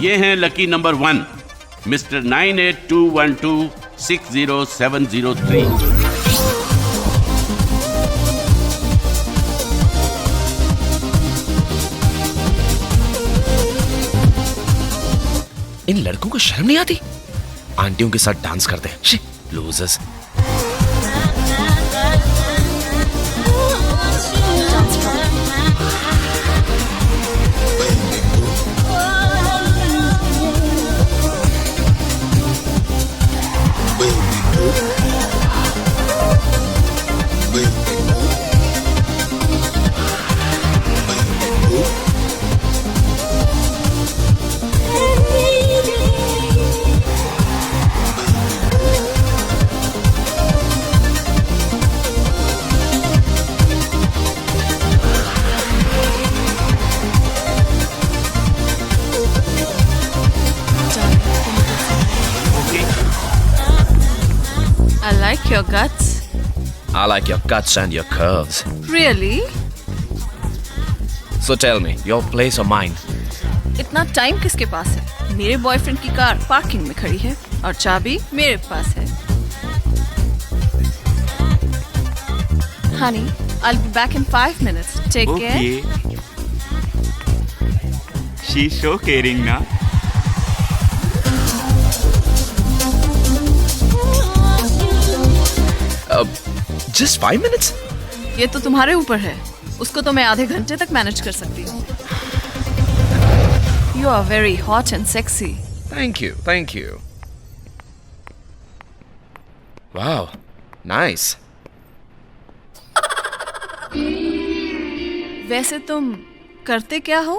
ये हैं lucky number 1, mister 9821260703। इन लड़कों को शर्म नहीं आती? आंटियों के साथ डांस करते हैं। She, losers. I like your guts. I like your guts and your curves. Really? So tell me, your place or mine? इतना टाइम किसके पास है? मेरे बॉयफ्रेंड की कार पार्किंग में खड़ी है और चाबी मेरे पास है। Honey, I'll be back in 5 minutes. Take care. She's so caring ना। Just 5 minutes? ये तो तुम्हारे ऊपर है। उसको तो मैं आधे घंटे तक मैनेज कर सकती हूँ। You are very hot and sexy. Thank you, thank you. Wow, nice. वैसे तुम करते क्या हो?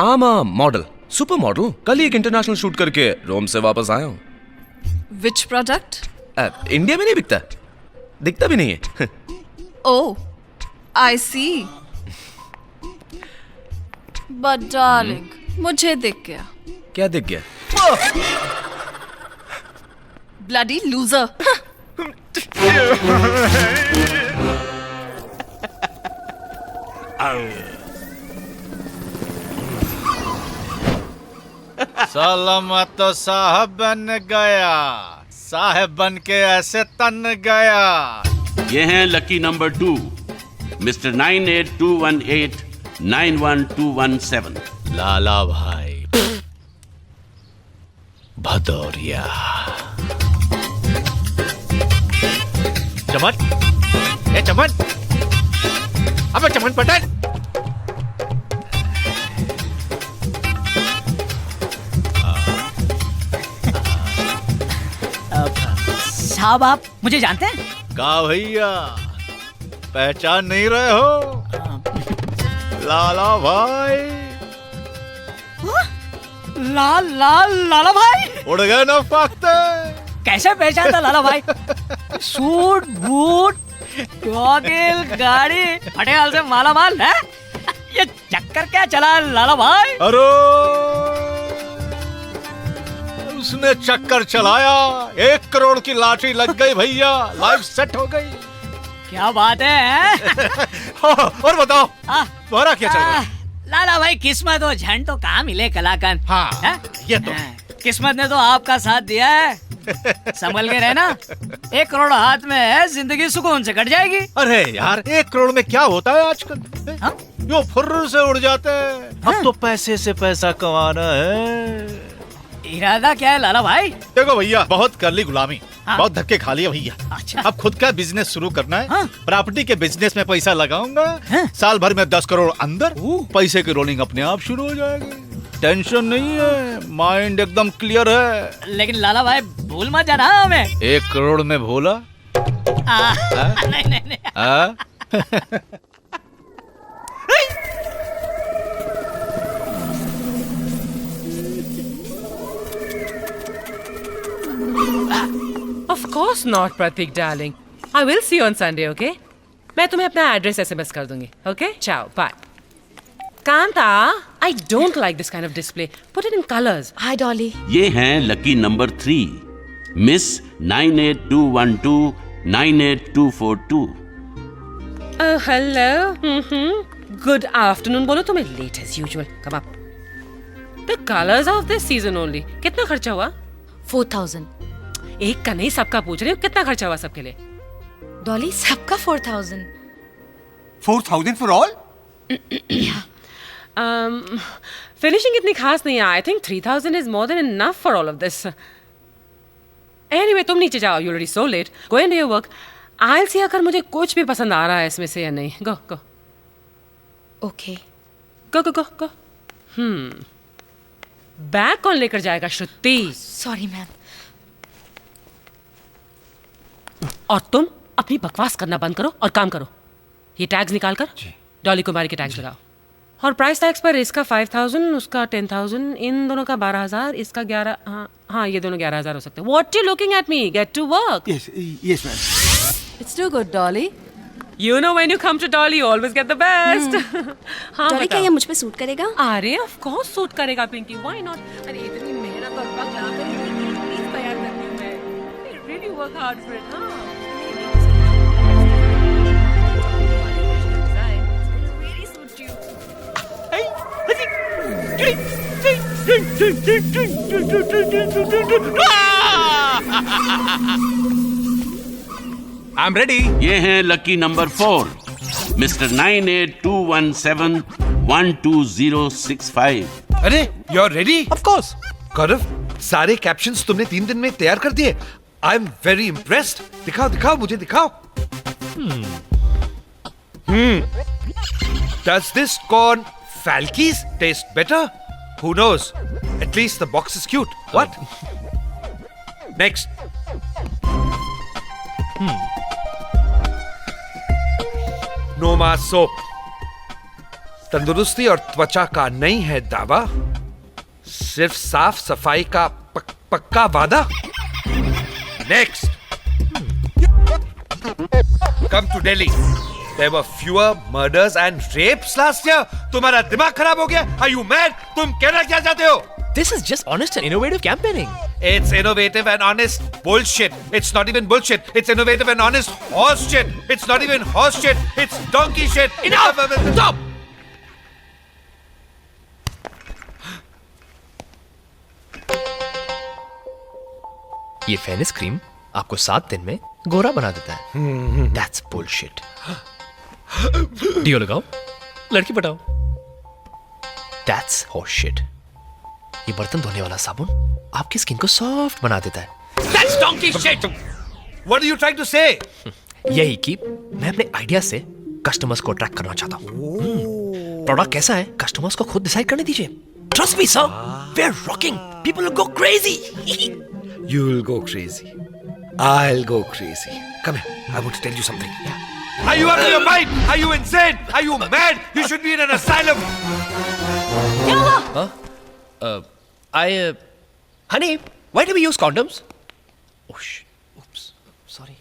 I'm a model, super model. कल ही एक इंटरनेशनल शूट करके रोम से वापस आया हूँ। Which product? इंडिया में नहीं बिकता, दिखता भी नहीं है। Oh, I see. But darling, मुझे दिख गया। क्या दिख गया? Bloody loser. सलामत तो साहब बन गया, साहब बन के ऐसे तन गया। ये हैं लकी नंबर 2, मिस्टर 9821891217। लाला भाई भदौरिया। चमन, ए चमन, अबे चमन पटन। साहब आप मुझे जानते हैं? का भैया पहचान नहीं रहे हो? लाला भाई। लाला भाई उड़ गए ना फाख्ते। कैसे पहचानता लाला भाई? सूट बूट गॉगल गाड़ी फटेहाल से माला माल है। ये चक्कर क्या चला लाला भाई? अरे उसने चक्कर चलाया, 1 करोड़ की लॉटरी लग गई भैया, लाइफ सेट हो गई। क्या बात है? और बताओ तुम्हारा क्या चल रहा है? लाला भाई किस्मत हो झंड तो कहाँ मिले कलाकंद। हाँ, ये तो किस्मत ने तो आपका साथ दिया है। संभल के रहना, 1 करोड़ हाथ में है, जिंदगी सुकून से कट जाएगी। अरे यार 1 करोड़ में क्या होता है आजकल? यो फुर्र से उड़ जाते हैं। अब तो पैसे से पैसा कमाना है। इरादा क्या है लाला भाई? देखो भैया, बहुत कर ली गुलामी, हाँ? बहुत धक्के खा लिया भैया। अच्छा। अब खुद का बिजनेस शुरू करना है। हाँ? प्रॉपर्टी के बिजनेस में पैसा लगाऊंगा। हाँ? साल भर में 10 करोड़ अंदर, पैसे की रोलिंग अपने आप शुरू हो जाएगी। टेंशन नहीं है, माइंड एकदम क्लियर है। लेकिन लाला भाई भूल मत जाना हमें। 1 करोड़ में भोला। नहीं। Of course not, Pratik darling. I will see you on Sunday, okay? मैं तुम्हें अपना एड्रेस SMS कर दूंगी, okay? Ciao, bye. Kanta, I don't like this kind of display. Put it in colors. Hi, Dolly. ये हैं lucky number 3, miss 9821298242। Oh, hello. Good afternoon. बोलो, तुम्हें late as usual. Come up. The colors of this season only. कितना खर्चा हुआ? 4,000. एक का नहीं, सबका पूछ रही हूँ, कितना खर्चा हुआ सबके लिए? डॉली सबका 4,000. 4,000 for all? Finishing इतनी खास नहीं है. I think 3,000 is more than enough for all of this. Anyway, तुम नीचे जाओ. You're already so late. Go into your work. I'll see अगर मुझे कुछ भी पसंद आ रहा है इसमें से या नहीं. Go, go. Okay. Go, go, go, go. Bag कौन लेकर जाएगा श्रुति? Sorry, ma'am. और तुम अपनी बकवास करना बंद करो और काम करो. ये टैग्स निकाल कर डॉली कुमारी के टैग्स लगाओ. और प्राइस टैग्स पर इसका 5,000, उसका 10,000, इन दोनों का 12,000, इसका 11. हाँ, ये दोनों 11,000 हो सकते हैं. What you looking at me? Get to work. Yes, ma'am. It's too good, Dolly. You know when you come to Dolly, you always get the best. हाँ, डॉली क्या बताओ. ये मुझ पे सूट करेगा? अरे of course सूट करेगा पिंकी. Why not? अरे इतनी मेहनत और वक्त लगा कर प्लीज तैयार करती हूँ मैं. I really work hard for it. हाँ. Really suit you. I'm ready. ये हैं लकी नंबर 4 मिस्टर 9821712065. अरे You're ready? of course. गौरव, सारे कैप्शंस तुमने 3 दिन में तैयार कर दिए. I am very impressed. दिखाओ दिखाओ मुझे दिखाओ. Does this corn Falkies taste better? Who knows? At least the box is cute. What? Next. Noma soap. तंदुरुस्ती और त्वचा का नहीं है दावा, सिर्फ साफ सफाई का पक्का वादा. Next. Come to Delhi. There were fewer murders and rapes last year. तुम्हारा दिमाग खराब हो गया? Are you mad? तुम कहना क्या चाहते हो? This is just honest and innovative campaigning. It's innovative and honest bullshit. It's not even bullshit. It's innovative and honest horse shit. It's not even horse shit. It's donkey shit. Enough! Stop! ये fairness cream आपको 7 दिन में गोरा बना देता है. That's bullshit. Deo लगाओ, लड़की पटाओ. That's horse shit. ये बर्तन धोने वाला साबुन आपकी स्किन को सॉफ्ट बना देता है. That's donkey shit. What are you trying to say? यही कि मैं अपने आइडिया से कस्टमर्स को अट्रैक्ट करना चाहता हूँ. प्रोडक्ट कैसा है कस्टमर्स को खुद डिसाइड करने दीजिए. Trust me, sir. We're rocking. People will go crazy. You'll go crazy. I'll go crazy. Come here. I want to tell you something. Are you out of your mind? Are you insane? Are you mad? You should be in an asylum. Honey, why do we use condoms? Oh shit. Oops. Sorry.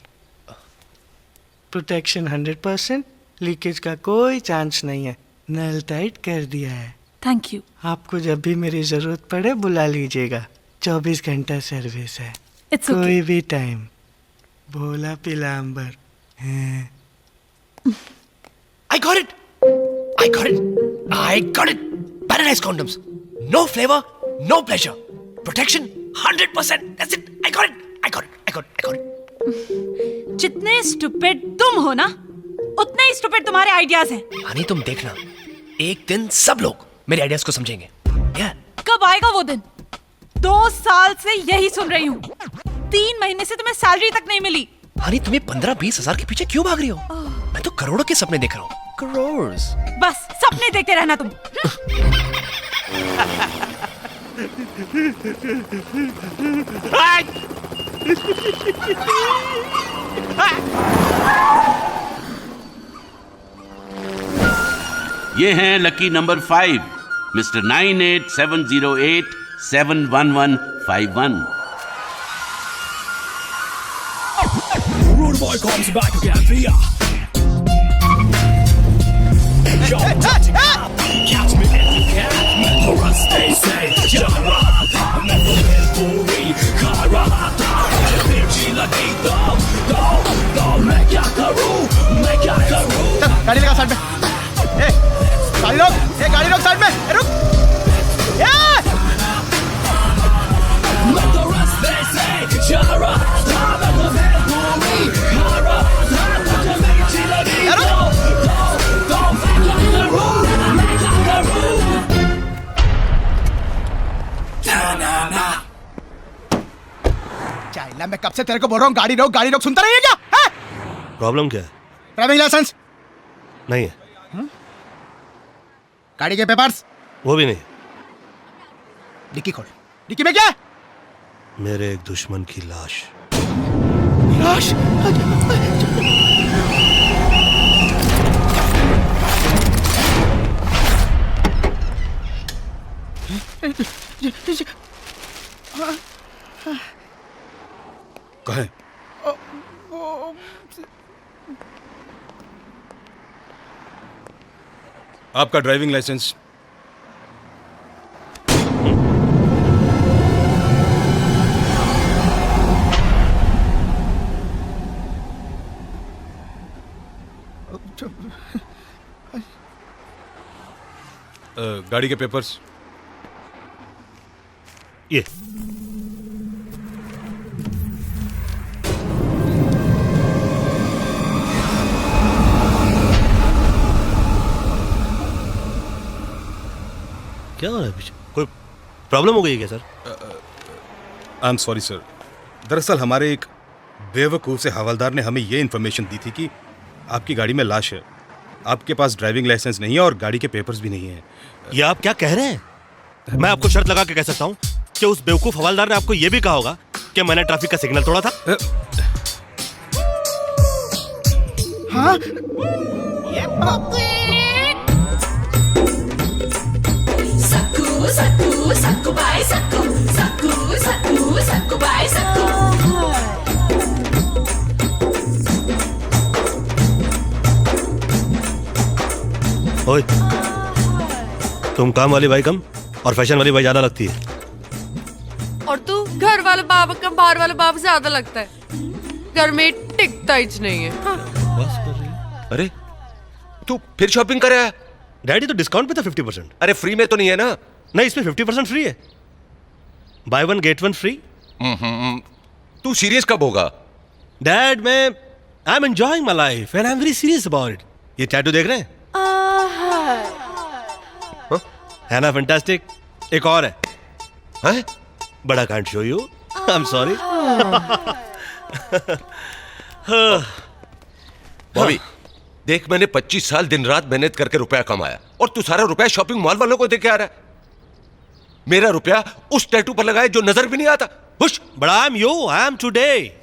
Protection 100%, leakage का कोई chance नहीं है. नल tight कर दिया है. Thank you. आपको जब भी मेरी जरूरत पड़े बुला लीजिएगा. 24 घंटा सर्विस है. It's okay. कोई भी time. Bhola Pilambar. I got it. I got it. I got it. Paradise condoms. No flavor, no pleasure. Protection 100%. That's it. I got it. I got it. I got it. I got it. जितने stupid तुम हो ना, उतने ही stupid तुम्हारे ideas हैं. हनी तुम देखना, एक दिन सब लोग मेरे आइडियाज को समझेंगे. Yeah. कब आएगा वो दिन? 2 साल से यही सुन रही हूँ. 3 महीने से तुम्हें सैलरी तक नहीं मिली. हनी तुम्हें 15-20 हजार के पीछे क्यों भाग रही हो? मैं तो करोड़ों के सपने देख रहा हूँ. Crores. बस सपने देखते रहना तुम. ये हैं lucky number 5 mister 9870871151. Rude boy comes back again for ya. Catch me if you can, or I stay safe. Jara, never been puri, karata. Virgi lagita, do, मैं क्या करूं? गाड़ी लगा साइड में. गाड़ी रोक. गाड़ी रोक साइड में. रुक. चाइना मैं कब से तेरे को बोल रहा हूँ गाड़ी रोक सुनता नहीं है क्या? प्रॉब्लम क्या है? ड्राइविंग लाइसेंस नहीं है, गाड़ी के पेपर्स वो भी नहीं। डिक्की खोल, डिक्की में क्या है? मेरे एक दुश्मन की लाश। लाश? कहें आपका ड्राइविंग लाइसेंस। गाड़ी के पेपर्स। ये क्या हो रहा है पीछे? कोई प्रॉब्लम हो गई है क्या sir? I am sorry sir, दरअसल हमारे एक बेवकूफ़ से हवलदार ने हमें ये इन्फॉर्मेशन दी थी कि आपकी गाड़ी में लाश है। आपके पास ड्राइविंग लाइसेंस नहीं है और गाड़ी के पेपर्स भी नहीं है। ये आप क्या कह रहे हैं? मैं आपको शर्त लगा के कह सकता हूँ कि उस बेवकूफ हवलदार ने आपको ये भी कहा होगा कि मैंने ट्रैफिक का सिग्नल तोड़ा था। हाँ? ओए, तुम काम वाली बाई कम और फैशन वाली बाई ज्यादा लगती है। और तू घर वाले बाप कम बाहर वाले बाप ज्यादा लगता है। घर में टिकता ही नहीं है। हाँ। बस कर रही है। अरे तू फिर शॉपिंग कर आया? डैडी तो डिस्काउंट पे था 50%। अरे फ्री में तो नहीं है ना? नहीं, इसमें 50% फ्री है। By one get one free. तू सीरियस कब होगा? डैड मैं आई am enjoying my life and I am very serious about it. ये टैटू देख रहे हैं? है ना फैंटास्टिक? एक और है। बड़ा can't show you, I am sorry. Bobby देख, मैंने 25 साल दिन रात मेहनत करके रुपया कमाया और तू सारा रुपया शॉपिंग मॉल वालों को दे के आ रहा है। मेरा रुपया उस टैटू पर लगाए जो नजर भी नहीं आता। Hush. But I am you, I am today.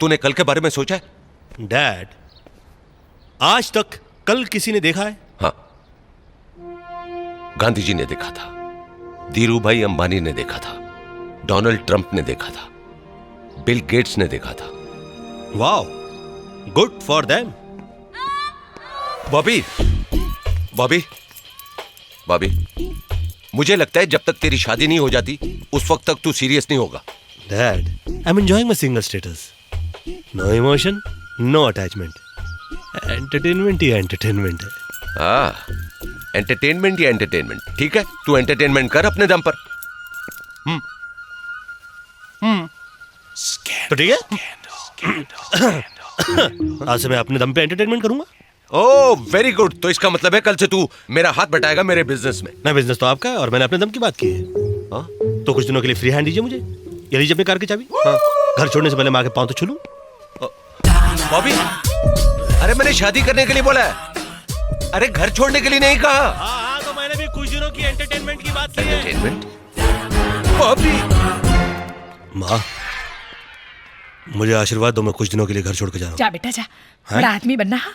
तूने कल के बारे में सोचा है? डैड, आज तक कल किसी ने देखा है? हाँ, गांधी जी ने देखा था, धीरू भाई अंबानी ने देखा था, डोनाल्ड ट्रंप ने देखा था, बिल गेट्स ने देखा था। Wow, good for them. Bobby Bobby Bobby, मुझे लगता है जब तक तेरी शादी नहीं हो जाती उस वक्त तक तू सीरियस नहीं होगा। Dad, I am enjoying my single status. No emotion, no attachment. Entertainment ही एंटरटेनमेंट है। हाँ, एंटरटेनमेंट ही एंटरटेनमेंट। ठीक है, तू एंटरटेनमेंट कर अपने दम पर। तो ठीक है, आज से मैं अपने दम पे एंटरटेनमेंट करूंगा। Oh very good. तो इसका मतलब है कल से तू मेरा हाथ बटाएगा मेरे बिजनेस में। मैं बिजनेस तो आपका है और मैंने अपने दम की बात की है। हाँ? तो कुछ दिनों के लिए फ्री हैंड दीजिए मुझे। ये लीजिए अपनी कार की चाबी। हाँ। घर छोड़ने से पहले मैं आके पाँव तो छू लूं। बॉबी, अरे मैंने शादी करने के लिए बोला है, अरे घर छोड़ने के लिए नहीं कहा। हाँ, तो मैंने भी कुछ दिनों की एंटरटेनमेंट की बात की है। एंटरटेनमेंट? बॉबी, माँ मुझे आशीर्वाद दो, मैं कुछ दिनों के लिए घर छोड़ के जा रहा हूँ। जा बेटा जा, बड़ा आदमी बनना हा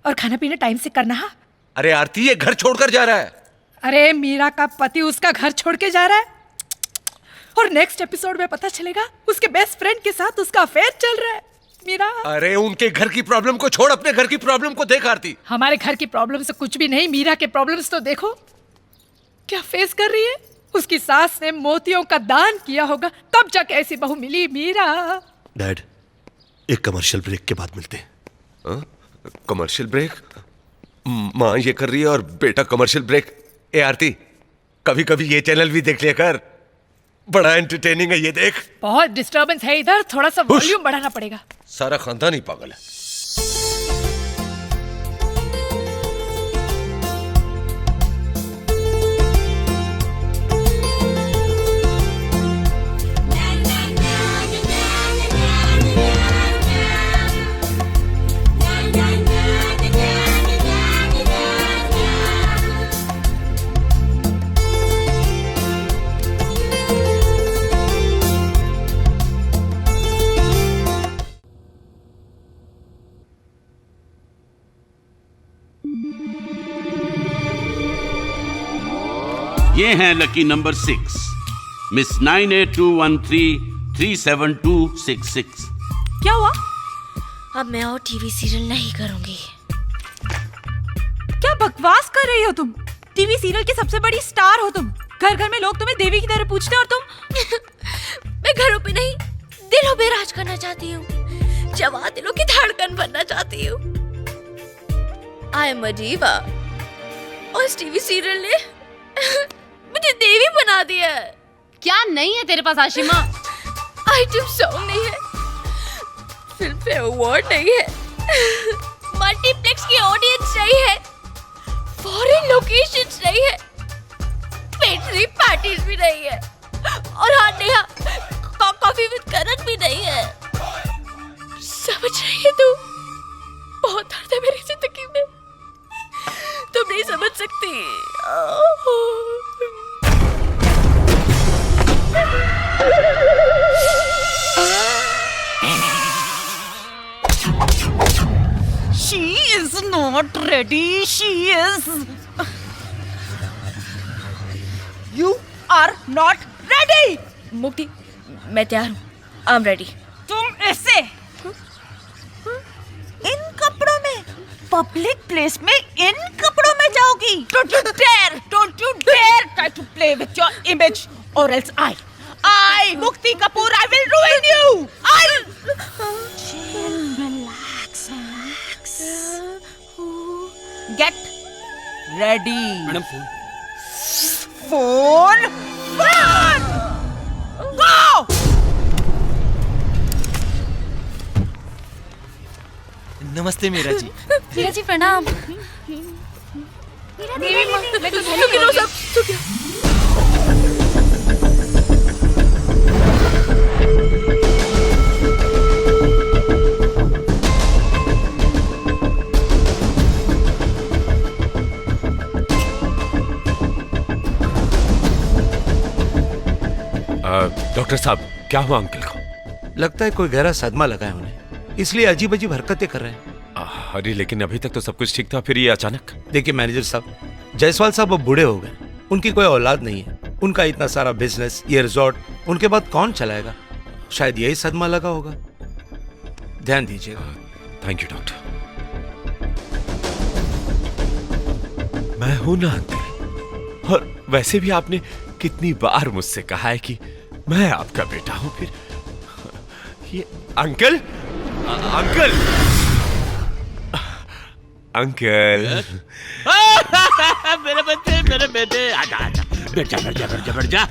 और खाना पीना टाइम से करना हा। अरे आरती, ये घर छोड़कर जा रहा है। अरे मीरा का पति उसका घर छोड़ के जा रहा है और नेक्स्ट एपिसोड में पता चलेगा उसके बेस्ट फ्रेंड के साथ उसका अफेयर चल रहा है। मीरा, अरे उनके घर की प्रॉब्लम को छोड़, अपने घर की प्रॉब्लम को देख आरती। हमारे घर की प्रॉब्लम से कुछ भी नहीं, मीरा के प्रॉब्लम्स तो देखो क्या फेस कर रही है। उसकी सास ने मोतियों का दान किया होगा तब जाके ऐसी बहू मिली। मीरा, डैड एक कमर्शियल ब्रेक के बाद मिलते हैं। Commercial break? माँ ये कर रही है और बेटा कमर्शियल ब्रेक। ए आरती, कभी कभी ये चैनल भी देख लिया कर, बड़ा एंटरटेनिंग है ये देख। बहुत डिस्टर्बेंस है इधर, थोड़ा सा वॉल्यूम बढ़ाना पड़ेगा। सारा खानदान ही पागल है। ये हैं लकी नंबर 6, मिस 9821337266। क्या हुआ? अब मैं और टीवी सीरियल नहीं करूंगी। क्या बकवास कर रही हो तुम? टीवी सीरियल की सबसे बड़ी स्टार हो तुम। घर घर में लोग तुम्हें देवी की तरह पूछते हैं और तुम मैं घरों पे नहीं, दिलों पे राज करना चाहती हूँ। जवां दिलों की धड़कन बनना चाहती हूँ। आई एम अ डीवा और इस टीवी सीरियल ने मुझे देवी बना दिया है। क्या नहीं है तेरे पास आशिमा? आइटम सॉन्ग नहीं है, फिल्म फेयर अवार्ड नहीं है, मल्टीप्लेक्स की ऑडियंस नहीं है, फॉरेन लोकेशंस नहीं है, पेट्री पार्टीज भी नहीं है, और हाँ नेहा, कॉफी विद करण भी नहीं है। समझ रही है तू? बहुत दर्द है मेरी जिंदगी में, तुम नहीं समझ सकती। She is not ready. She is. You are not ready. मुक्ति, मैं तैयार हूँ। I'm ready. तुम ऐसे इन कपड़ों में पब्लिक प्लेस में इन कपड़ों में जाओगी? Don't you dare try to play with your image, or else I, Mukti Kapoor, I will ruin you. Chill, relax. Get ready. Madam Phone. Go. नमस्ते मीरा जी। मीरा जी प्रणाम। देवी माँ, मैं तो सुखी सब सुखी। डॉक्टर साहब, क्या हुआ अंकल को? लगता है कोई गहरा सदमा लगा है उन्हें, इसलिए अजीब अजीब हरकतें कर रहे हैं। अरे लेकिन अभी तक तो सब कुछ ठीक था, फिर ये अचानक। देखिए मैनेजर साहब, जायसवाल साहब अब बूढ़े हो गए, उनकी कोई औलाद नहीं है, उनका इतना सारा बिजनेस, ये रिजॉर्ट, उनके बाद कौन चलाएगा? शायद यही सदमा लगा होगा। ध्यान दीजिएगा। Thank you doctor. मैं हूं ना अंकल, और वैसे भी आपने कितनी बार मुझसे कहा है कि मैं आपका बेटा हूं। फिर ये अंकल, अंकल, अंकल। मेरे बेटे, आजा आजा, बैठ जा।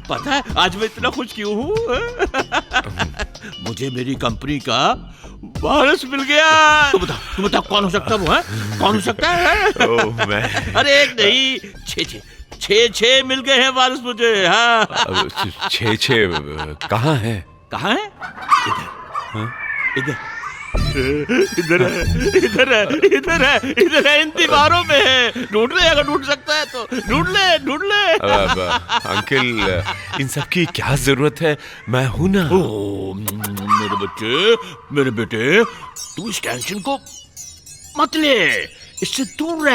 पता है आज मैं इतना खुश क्यों हूँ? मुझे मेरी कंपनी का वारिस मिल गया। तुम बताओ कौन हो सकता है वो? है कौन हो सकता है? ओह मैं, अरे एक नहीं, छह मिल गए हैं वारिस मुझे। हाँ, छह कहाँ है? कहाँ है? इधर है, इन दीवारों में है। ढूंढ ले, अगर ढूंढ सकता है तो ढूंढ ले। अंकल, इन सब की क्या जरूरत है? मैं हूं ना। ओ मेरे बेटे, तू इस टेंशन को मत ले, इससे दूर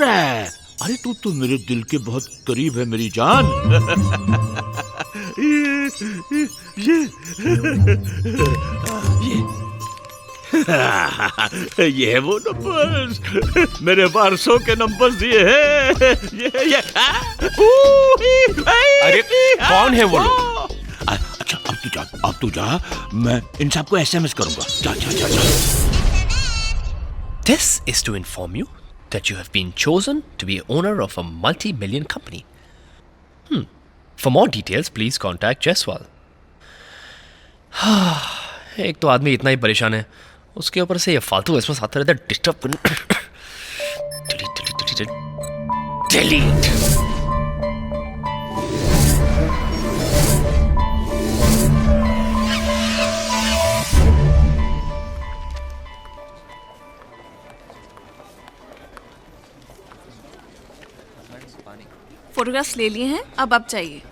रह। अरे तू तो मेरे दिल के बहुत करीब है मेरी जान। ये है वो नंबर्स, मेरे वारसों के नंबर्स दिए हैं। ये अरे कौन है वो लोग? अच्छा अब तू जा, मैं इन सबको SMS करूंगा। जा। This is to inform you that you have been chosen to be owner of a multi-million company. For more details, please contact Jaiswal. एक तो आदमी इतना ही परेशान है, उसके ऊपर से ये फालतू एसएमएस आते रहता है, डिस्टर्ब करने। डिलीट। फोटोग्राफ्स ले लिए हैं, अब आप चाहिए।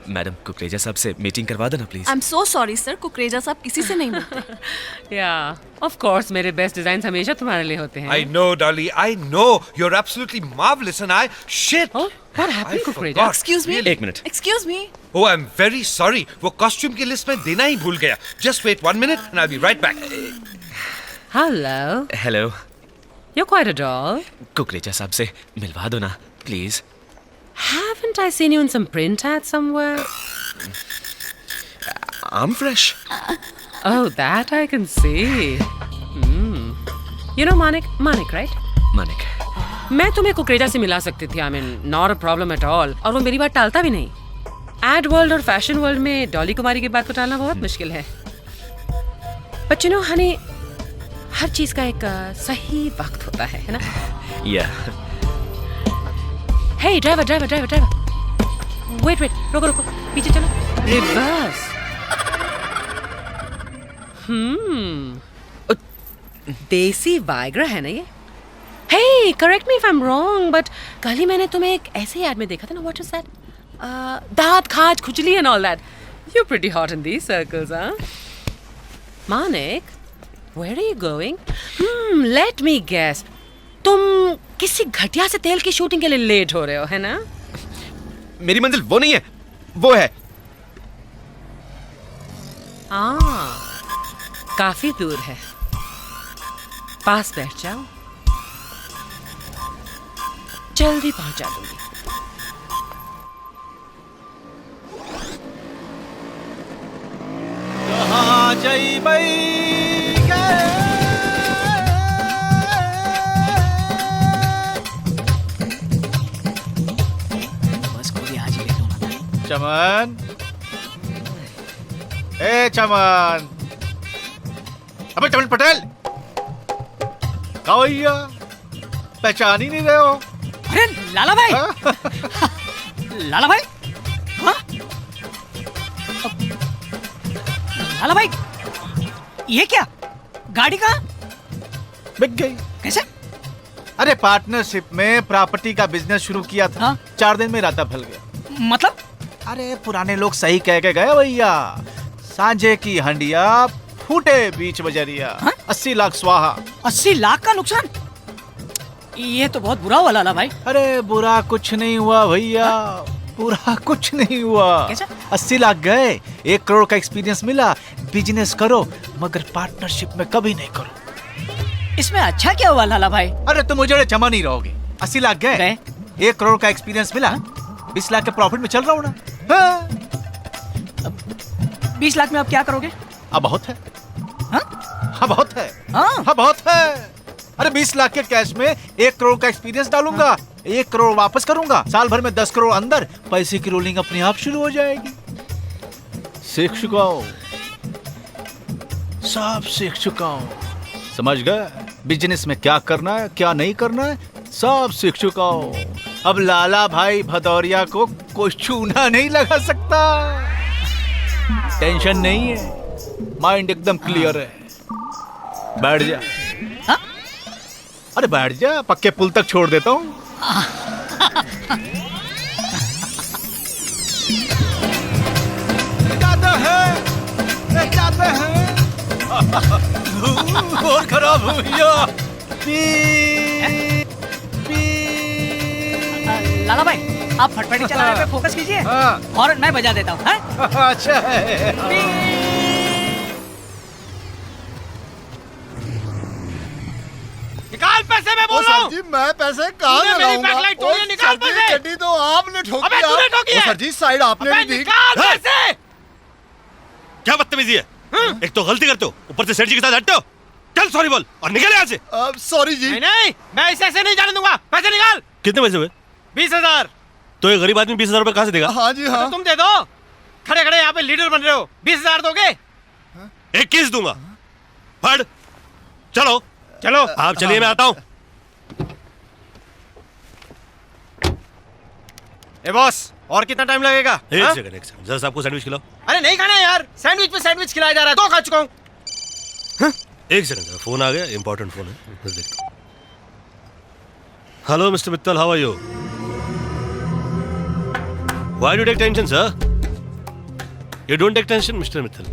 मैडम कुकरेजा साहब से मीटिंग करवा देना please. I am so sorry sir, Kukreja साहब किसी से नहीं मिलते। या ऑफ कोर्स मेरे बेस्ट डिजाइन हमेशा तुम्हारे लिए होते हैं। I know, Dolly. I know. You're absolutely marvelous, and shit. Oh, what happened, I Kukreda? forgot. Excuse me, एक minute. Excuse me. Oh, I'm very sorry. वो कॉस्ट्यूम की लिस्ट में देना ही भूल गया. Just wait 1 minute, and I'll be right back. Hello. Hello, You're quite a doll. Kukreja साहब से मिलवा दो ना please. Haven't I seen you in some print ad somewhere? I'm fresh. Oh, that I can see. You know Manik, right? Manik, मैं तुम्हें कुकरेजा से मिला सकती थी। I mean, not a problem at all. और वो मेरी बात टालता भी नहीं। एड वर्ल्ड और फैशन वर्ल्ड में डॉली कुमारी की बात को टालना बहुत मुश्किल है। But you know, honey, हर चीज का एक सही वक्त होता है ना? या Hey, driver. Wait, रुको, पीछे चलो। Reverse. देसी वाइग्रा है ना ये? Hey, correct me if I'm wrong, but कल ही मैंने तुम्हें एक ऐसे ही ad में देखा था ना? What was that? दांत खाज खुजली and all that. You're pretty hot in these circles, huh? Manik, where are you going? Let me guess. तुम किसी घटिया से तेल की शूटिंग के लिए लेट हो रहे हो, है ना? मेरी मंजिल वो नहीं है, वो है। काफी दूर है। पास बैठ जाओ, जल्दी पहुंचा दूंगी। चमन, ए चमन, अबे चमन पटेल, कहाँ भैया? पहचान ही नहीं रहे हो? अरे लाला भाई, लाला भाई, हाँ? लाला भाई, ये क्या? गाड़ी कहाँ? बिक गई। कैसे? अरे पार्टनरशिप में प्रॉपर्टी का बिजनेस शुरू किया था। हाँ? 4 दिन में राता फैल गया। मतलब? अरे पुराने लोग सही कह के गए भैया। सांझे की हंडिया फूटे बीच बजरिया। 80 लाख स्वाहा। 80 लाख का नुकसान? ये तो बहुत बुरा हुआ लाला भाई। अरे बुरा कुछ नहीं हुआ भैया, बुरा कुछ नहीं हुआ। कैसा? 80 लाख गए, 1 करोड़ का एक्सपीरियंस मिला। बिजनेस करो मगर पार्टनरशिप में कभी नहीं करो। इसमें अच्छा क्या हुआ लाला भाई? अरे तुम मुझे जमा नहीं रहोगे। 80 लाख गए, 1 करोड़ का एक्सपीरियंस मिला, 20 लाख के प्रॉफिट में चल रहा हूँ ना। 20 लाख में आप क्या करोगे? अब बहुत है। हाँ बहुत है। हाँ बहुत है। अरे 20 लाख के कैश में 1 करोड़ का एक्सपीरियंस डालूंगा, 1 करोड़ वापस करूंगा। साल भर में 10 करोड़ अंदर, पैसे की रोलिंग अपने आप शुरू हो जाएगी। सीख चुका हूं, सब सीख चुका हूं। समझ गए बिजनेस में क्या करना है क्या नहीं करना है, सब सीख चुका हूं। अब लाला भाई भदौरिया को कोई चूना नहीं लगा सकता। टेंशन नहीं है, माइंड एकदम क्लियर है। बैठ जा। हाँ? अरे बैठ जा, पक्के पुल तक छोड़ देता हूँ। जाते हैं और खराब हो गया। लाला भाई, आप फटफटी चलाने पे फोकस कीजिए। हॉर्न मैं बजा देता हूँ। अच्छा है। निकाल पैसे, मैं बोल रहा हूँ। सर जी मैं पैसे कहाँ लगाऊंगा? निकाल पैसे। गड्डी तो आपने ठोकी। अबे तूने ठोकी है। सर जी साइड आपने नहीं दी। निकाल पैसे। क्या बदतमीजी है? एक तो गलती करते हो, ऊपर से सेठ जी के साथ हटते हो। चल सॉरी बोल और निकल यहाँ से। सॉरी जी। नहीं, मैं ऐसे नहीं जाने दूंगा। पैसे निकाल। कितने पैसे हुए? 20,000। तो ये गरीब आदमी 20,000 रुपए कहाँ से देगा? हाँ जी हाँ। तो तुम दे दो, खड़े खड़े यहाँ पे लीडर बन रहे हो। 20,000 दोगे? 21 दूंगा। फड़ चलो चलो आप चलिए, मैं आता हूँ। ए बॉस, और कितना टाइम लगेगा? एक सेकंड जरा आपको सैंडविच खिलाओ। अरे नहीं खाना यार, सैंडविच पे सैंडविच खिलाया जा रहा है। 2 खा चुका हूँ। एक सेकंड जरा, फोन आ गया, इंपॉर्टेंट फोन है, बस देखता हूँ। Hello mister Mittal, how are you? Why do take tension sir? You don't take tension mister Mittal,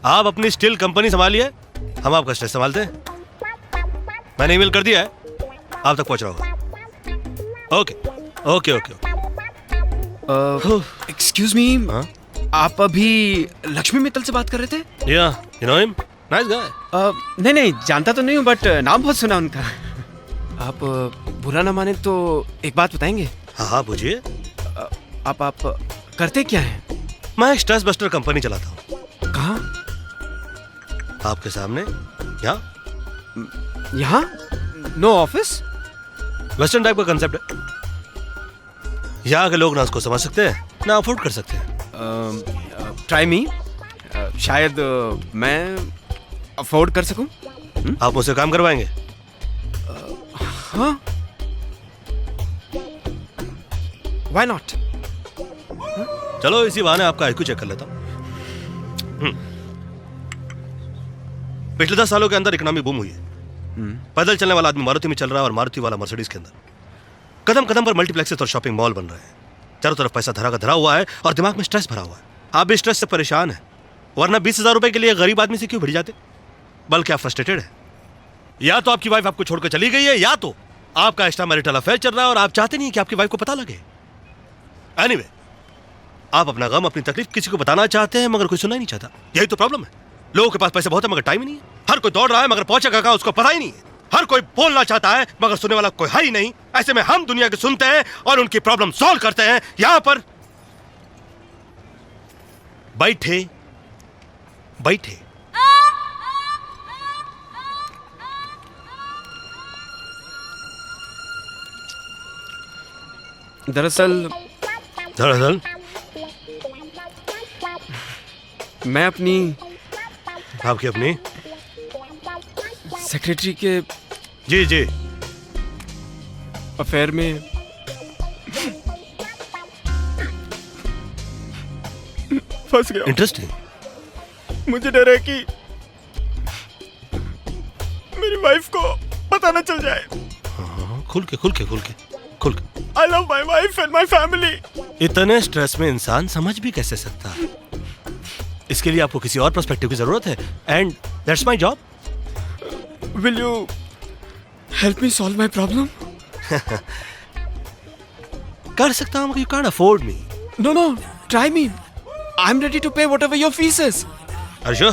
आप अपनी स्टील कंपनी संभालिए, हम आपका स्ट्रेस संभालते हैं। मैंने ईमेल कर दिया है, आप तक पहुंच रहा होगा। Okay okay okay. Excuse me, आप अभी लक्ष्मी मित्तल से बात कर रहे थे? या you know him, nice guy. नहीं जानता तो नहीं हूँ, बट नाम बहुत सुना उनका। आप बुरा ना माने तो एक बात बताएंगे? हाँ पूछिए। आप करते क्या हैं? मैं एक स्ट्रेस बस्टर कंपनी चलाता हूँ। कहाँ? आपके सामने, यहाँ। यहाँ? No office? वेस्टर्न टाइप का कंसेप्ट है। यहाँ के लोग ना उसको समझ सकते हैं ना अफोर्ड कर सकते हैं। ट्राई मी, शायद मैं अफोर्ड कर सकूं। आप मुझसे काम करवाएंगे? हाँ, व्हाई नॉट। चलो इसी बहाने आपका आईक्यू चेक कर लेता हूं। पिछले 10 सालों के अंदर इकोनॉमी बूम हुई है। पैदल चलने वाला आदमी मारुति में चल रहा है और मारुति वाला मर्सिडीज के अंदर। कदम कदम पर मल्टीप्लेक्सेस और शॉपिंग मॉल बन रहे हैं। चारों तरफ पैसा धरा का धरा हुआ है और दिमाग में स्ट्रेस भरा हुआ है। आप भी स्ट्रेस से परेशान हैं, वरना 20,000 रुपए के लिए गरीब आदमी से क्यों भिड़ जाते? बल्कि आप फ्रस्ट्रेटेड हैं। या तो आपकी वाइफ आपको छोड़कर चली गई है, या तो आपका एक्स्ट्रा मैरिटल अफेयर चल रहा है और आप चाहते नहीं कि आपकी वाइफ को पता लगे। एनीवे, आप अपना गम, अपनी तकलीफ किसी को बताना चाहते हैं मगर कोई सुनना ही नहीं चाहता। यही तो प्रॉब्लम है। लोगों के पास पैसे बहुत है मगर टाइम ही नहीं है। हर कोई दौड़ रहा है मगर पहुंचेगा कहां उसको पता ही नहीं है। हर कोई बोलना चाहता है मगर सुनने वाला कोई है ही नहीं। ऐसे में हम दुनिया के सुनते हैं और उनकी प्रॉब्लम सॉल्व करते हैं। यहां पर बैठे बैठे। दरअसल मैं आपकी अपनी सेक्रेटरी के जी अफेयर में फंस गया। इंटरेस्टिंग। मुझे डर है कि मेरी वाइफ को पता न चल जाए। हाँ, खुल के I love my wife and my family. इतने स्ट्रेस में इंसान समझ भी कैसे सकता है? इसके लिए आपको किसी और पर्सपेक्टिव की जरूरत है and that's my job. Will you help me solve my problem? कर सकता हूं, you can't afford me. No, try me. I am ready to pay whatever your fees is. Are you?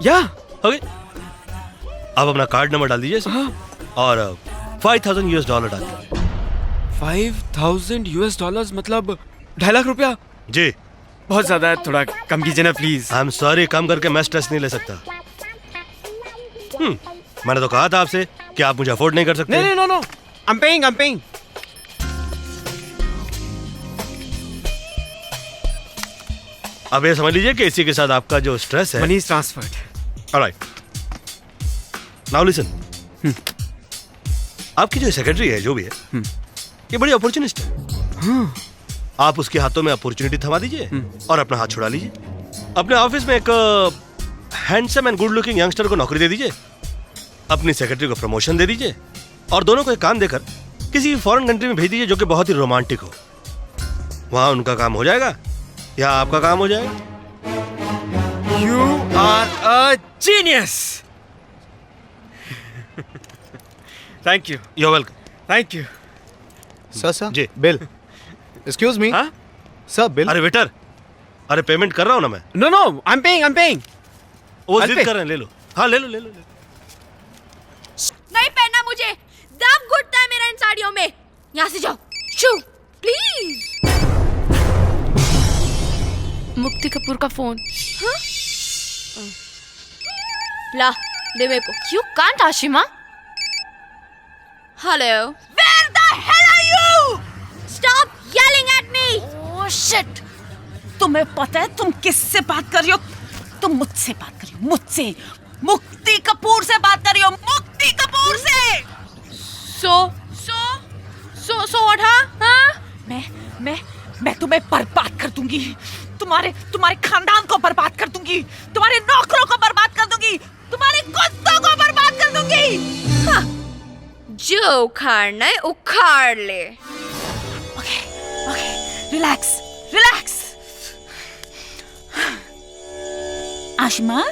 या ओके, आप अपना card number डाल दीजिए। हाँ। और $5,000 डाल दीजिए। $5,000 मतलब 2.5 लाख रुपया? जी। बहुत ज्यादा है, थोड़ा कम कीजिए ना प्लीज। आई एम सॉरी, कम करके मैं स्ट्रेस नहीं ले सकता। मैंने तो कहा था आपसे कि आप मुझे अफोर्ड नहीं कर सकते। नहीं, नो, आई एम पेइंग। अब ये समझ लीजिए कि इसी के साथ आपका जो स्ट्रेस है money is transferred. Alright, now listen. आपकी जो सेक्रेटरी है, जो भी है, ये बड़ी अपॉर्चुनिस्ट है। आप उसके हाथों में अपॉर्चुनिटी थमा दीजिए और अपना हाथ छुड़ा लीजिए। अपने ऑफिस में एक handsome and good looking youngster को नौकरी दे दीजिए, अपनी सेक्रेटरी को प्रमोशन दे दीजिए और दोनों को एक काम देकर किसी फॉरेन कंट्री में भेज दीजिए जो कि बहुत ही रोमांटिक हो। वहां उनका काम हो जाएगा या आपका काम हो जाएगा। You are a genius. Thank you. You are welcome. Thank you. Sir ji. Bill. Excuse me. हाँ? Sir bill. अरे वेटर, अरे पेमेंट कर रहा हूं ना मैं। No, I am paying. वो जिद कर रहे हैं, ले लो। हाँ ले लो। नहीं पहनना मुझे, दम घुटता है मेरा इन साड़ियों में। यहाँ से जाओ, शू प्लीज। मुक्ति कपूर का फोन। हाँ? ला दे मेरे को। You can't, Ashima. Hello. Where the hell are you? Stop yelling at me. Oh shit! तुम्हें पता है तुम किससे बात कर रही हो? तुम मुझसे बात कर रही हो, मुझसे। मुक्ति कपूर से बात कर रही हो, मुक्ति कपूर से। So what, हाँ? मैं तुम्हें बर्बाद कर दूंगी। तुम्हारे खानदान को बर्बाद कर दूंगी, तुम्हारे नौकरों को बर्बाद कर दूंगी, तुम्हारे कुत्तों को बर्बाद कर दूंगी। हाँ। जो उखाड़ना है उखाड़ ले। Okay, relax. Ashima,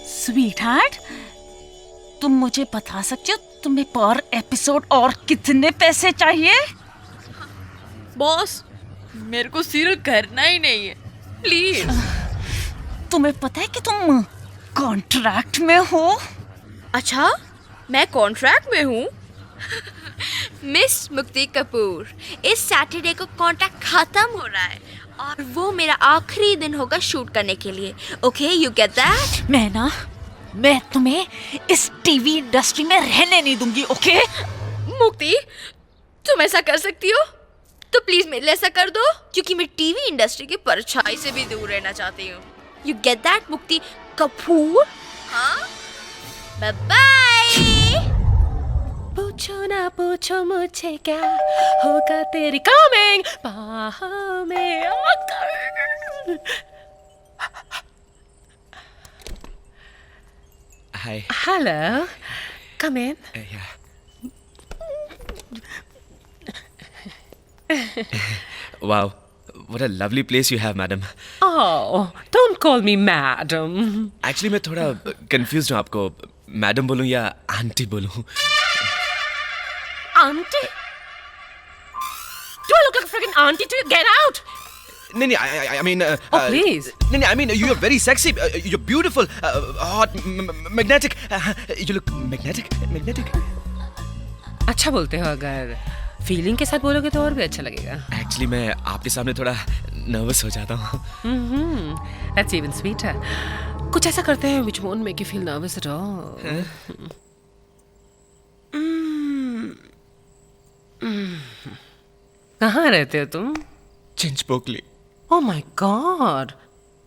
sweet heart, तुम मुझे बता सकते हो तुम्हें पर एपिसोड और कितने पैसे चाहिए? बॉस, मेरे को सीरियल करना ही नहीं है, प्लीज। तुम्हें पता है कि तुम कॉन्ट्रैक्ट में हो? अच्छा, मैं कॉन्ट्रैक्ट में हूँ? मिस मुक्ति कपूर, इस सैटरडे को कॉन्ट्रैक्ट खत्म हो रहा है और वो मेरा आखिरी दिन होगा शूट करने के लिए। Okay, you get that? मैं तुम्हें इस टीवी इंडस्ट्री में रहने नहीं दूंगी, ओके? मुक्ति, तुम ऐसा कर सकती हो तो प्लीज मेरे लिए ऐसा कर दो, क्योंकि मैं टीवी इंडस्ट्री की परछाई से भी दूर रहना चाहती हूँ। यू गेट दैट मुक्ति कपूर? हाँ, बाय बाय। पूछो ना पूछो मुझे क्या होगा तेरी कमिंग बाहों में आकर। Hi. Hello. Come in. Yeah. Wow, what a lovely place you have, madam. Oh, don't call me madam. Actually, मैं थोड़ा confused हूँ आपको मैडम बोलूँ या आंटी बोलूँ. Auntie? Do I look like a freaking auntie to you? Get out! नहीं, I mean. Oh, please. नहीं, I mean, you're very sexy. You're beautiful, hot, magnetic. You look magnetic. अच्छा बोलते हो, अगर फीलिंग के साथ बोलोगे तो और भी अच्छा लगेगा. Actually, मैं आपके सामने थोड़ा नर्वस हो जाता हूँ. That's even sweeter. कुछ ऐसा करते हैं which won't make you feel nervous at all. कहाँ रहते हो तुम? चिंचपोकली. Oh my God,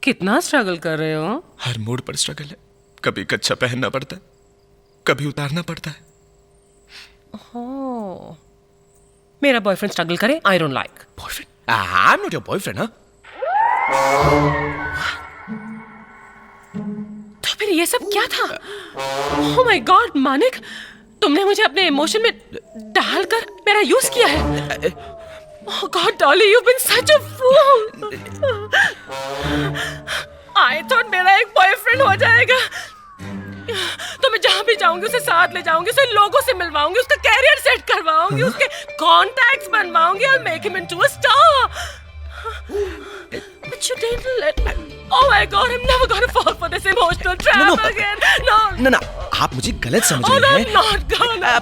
कितना स्ट्रगल कर रहे हो? हर मूड पर स्ट्रगल है. कभी कच्चा पहनना पड़ता है, कभी उतारना पड़ता है. Oh, मेरा बॉयफ्रेंड स्ट्रगल करे, I don't like. Boyfriend? I'm not your boyfriend, huh? तो फिर ये सब क्या था? Oh my God, मानिक, तुमने मुझे अपने इमोशन में डालकर मेरा यूज किया है. Oh God, Dolly, you've been such a fool. I thought मेरा एक बॉयफ्रेंड हो जाएगा तो मैं जहाँ भी जाऊंगी उसे साथ ले जाऊंगी, उसे लोगों से मिलवाऊंगी, उसका कैरियर सेट करवाऊंगी, उसके कॉन्टैक्ट्स बनवाऊंगी और make him into a star. But you didn't let me. Oh my God, I'm never gonna fall for this emotional trap again. No. No, आप मुझे गलत समझ Oh, रही हैं. I'm not gonna.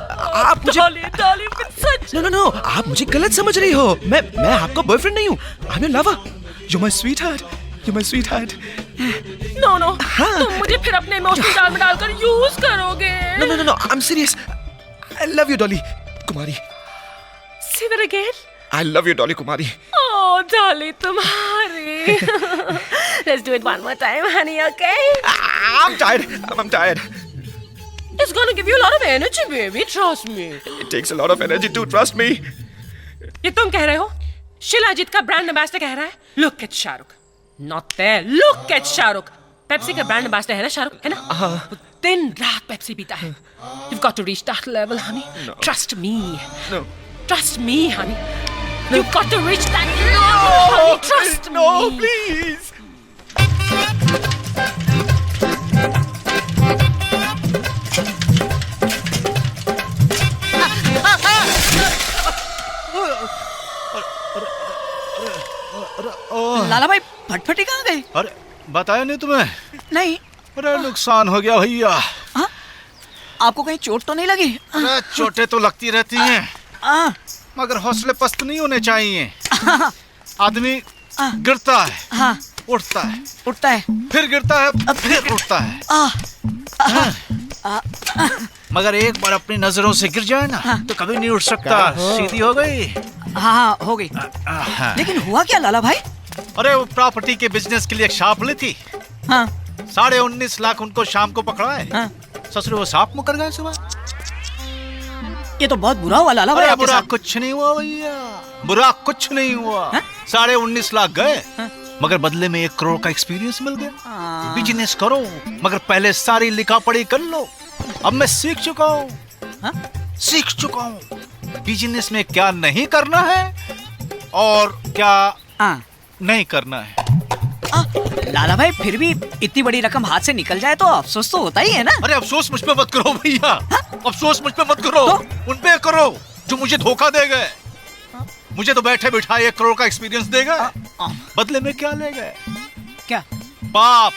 आप मुझे. Dolly, you've been such. No, आप मुझे गलत समझ रही हो. मैं आपका बॉयफ्रेंड नहीं हूँ. I'm your lover. You're my sweetheart. No. तुम मुझे फिर अपने इमोशनल जाल में डालकर यूज करोगे. No. I'm serious. I love you, Dolly Kumari. Say that again. I love you, Dolly Kumari. Oh, Dolly, तुम्हारी. Let's do it one more time, honey, okay? I'm tired. I'm tired. It's gonna give you a lot of energy, baby. Trust me. It takes a lot of energy to trust me. ये तुम कह रहे हो? शिलाजीत का brand ambassador कह रहा है? Look at Shahrukh. Not there. Look at Shahrukh. Pepsi का ब्रांड एम्बेसडर है ना शाहरुख, है ना? दिन रात पेप्सी पीता है. You've got to reach that level, honey. No. Trust me. No. Trust me, honey. No. You've got to reach that level, honey. Trust me. No, please. लाला भाई फटफटी कहाँ गए? अरे बताया नहीं तुम्हें? नहीं. अरे नुकसान हो गया भैया. आपको कहीं चोट तो नहीं लगी? अरे चोटें तो लगती रहती हैं, मगर हौसले पस्त नहीं होने चाहिए. आदमी गिरता है, उठता है, फिर गिरता है, फिर उठता है. मगर एक बार अपनी नजरों से गिर जाए ना तो कभी नहीं उठ सकता. सीधी हो गई. हाँ, हो गई. लेकिन हुआ क्या लाला भाई? अरे वो प्रॉपर्टी के बिजनेस के लिए एक सांप ली थी. 19.5 लाख उनको शाम को पकड़ा है. ससुर वो सांप मुकर गए सुबह. ये तो बहुत बुरा हुआ लाला भाई. बुरा कुछ नहीं हुआ भैया, बुरा कुछ नहीं हुआ. 19.5 लाख गए, मगर बदले में 1 करोड़ का एक्सपीरियंस मिल गया. बिजनेस करो, मगर पहले सारी लिखा पढ़ी कर लो. अब मैं सीख चुका हूँ बिजनेस में क्या नहीं करना है और क्या नहीं करना है. लाला भाई फिर भी इतनी बड़ी रकम हाथ से निकल जाए तो अफसोस तो होता ही है ना। अरे अफसोस मुझ पे मत करो भैया, अफसोस मुझ पे मत करो, उन पे करो जो मुझे धोखा दे गए। मुझे तो बैठे बिठाए 1 करोड़ का एक्सपीरियंस दे गए, बदले में क्या ले गए? क्या? पाप।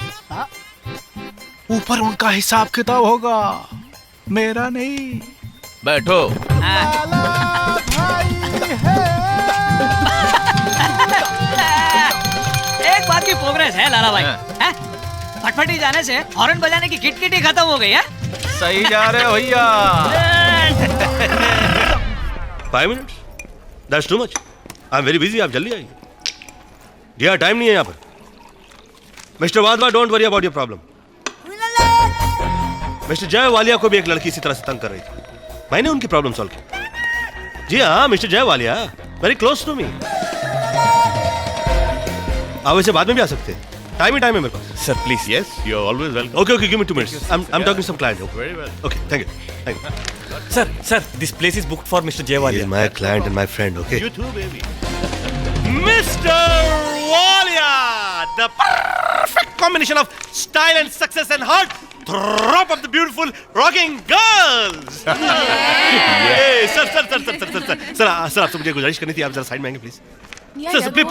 ऊपर उनका हिसाब किताब होगा, मेरा नहीं। बैठो। एक बात की प्रोग्रेस है लाला भाई, फटफटी जाने से हॉर्न बजाने की किट ही खत्म हो गई है। सही जा रहे हो भैया। 5 minute, that's too much. I am very busy, आप जल्दी आइए। यार टाइम नहीं है यहाँ पर। Mister Wadhwa, don't worry about your problem. Mister Jay Walia को भी एक लड़की इसी तरह से तंग कर रही थी, मैंने उनकी प्रॉब्लम सॉल्व की। जी हाँ, mister Jay Walia very close to me. आप वैसे बाद में भी आ सकते हैं, टाइम ही टाइम है मेरे पास। Sir please. Yes, you are always welcome. Okay, give me 2 minutes. I am talking some client. Very well. Okay, thank you. Sir, this place is booked for mister Jay Walia. My client and my friend. Okay, you too baby. Mr. Walia, the perfect combination of style and success and heart. Drop of the beautiful rocking girls. Sir आपसे मुझे गुजारिश करनी थी, आप जरा side में आएंगे please. Sir please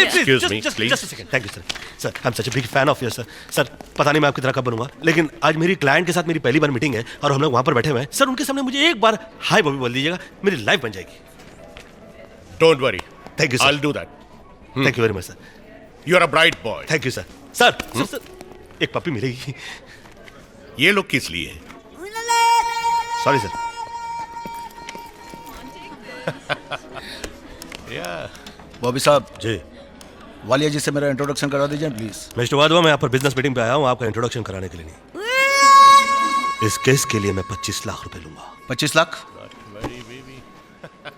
Excuse me, please. Just a second. Thank you sir. Sir I am such a big fan of your sir. Sir पता नहीं मैं आपकी तरह कब बनूंगा, लेकिन आज मेरी क्लाइंट के साथ मेरी पहली बार मीटिंग है और हम लोग वहां पर बैठे हुए हैं। सर उनके सामने मुझे एक बार हाय बॉबी बोल दीजिएगा, मेरी लाइफ बन जाएगी। Don't worry, thank you sir. I'll do that. Thank you very much sir. You're a bright boy. Thank you sir. Sir एक पपी मिलेगी? ये लोग किस लिए? Sorry sir. बॉबी साहब जी, वालिया जी से मेरा इंट्रोडक्शन करा दीजिए प्लीज। मिस्टर वाधवा, मैं यहाँ पर बिजनेस मीटिंग पे आया हूँ, आपका इंट्रोडक्शन कराने के लिए नहीं। इस केस के लिए मैं 25 लाख रुपए लूंगा। 25 लाख?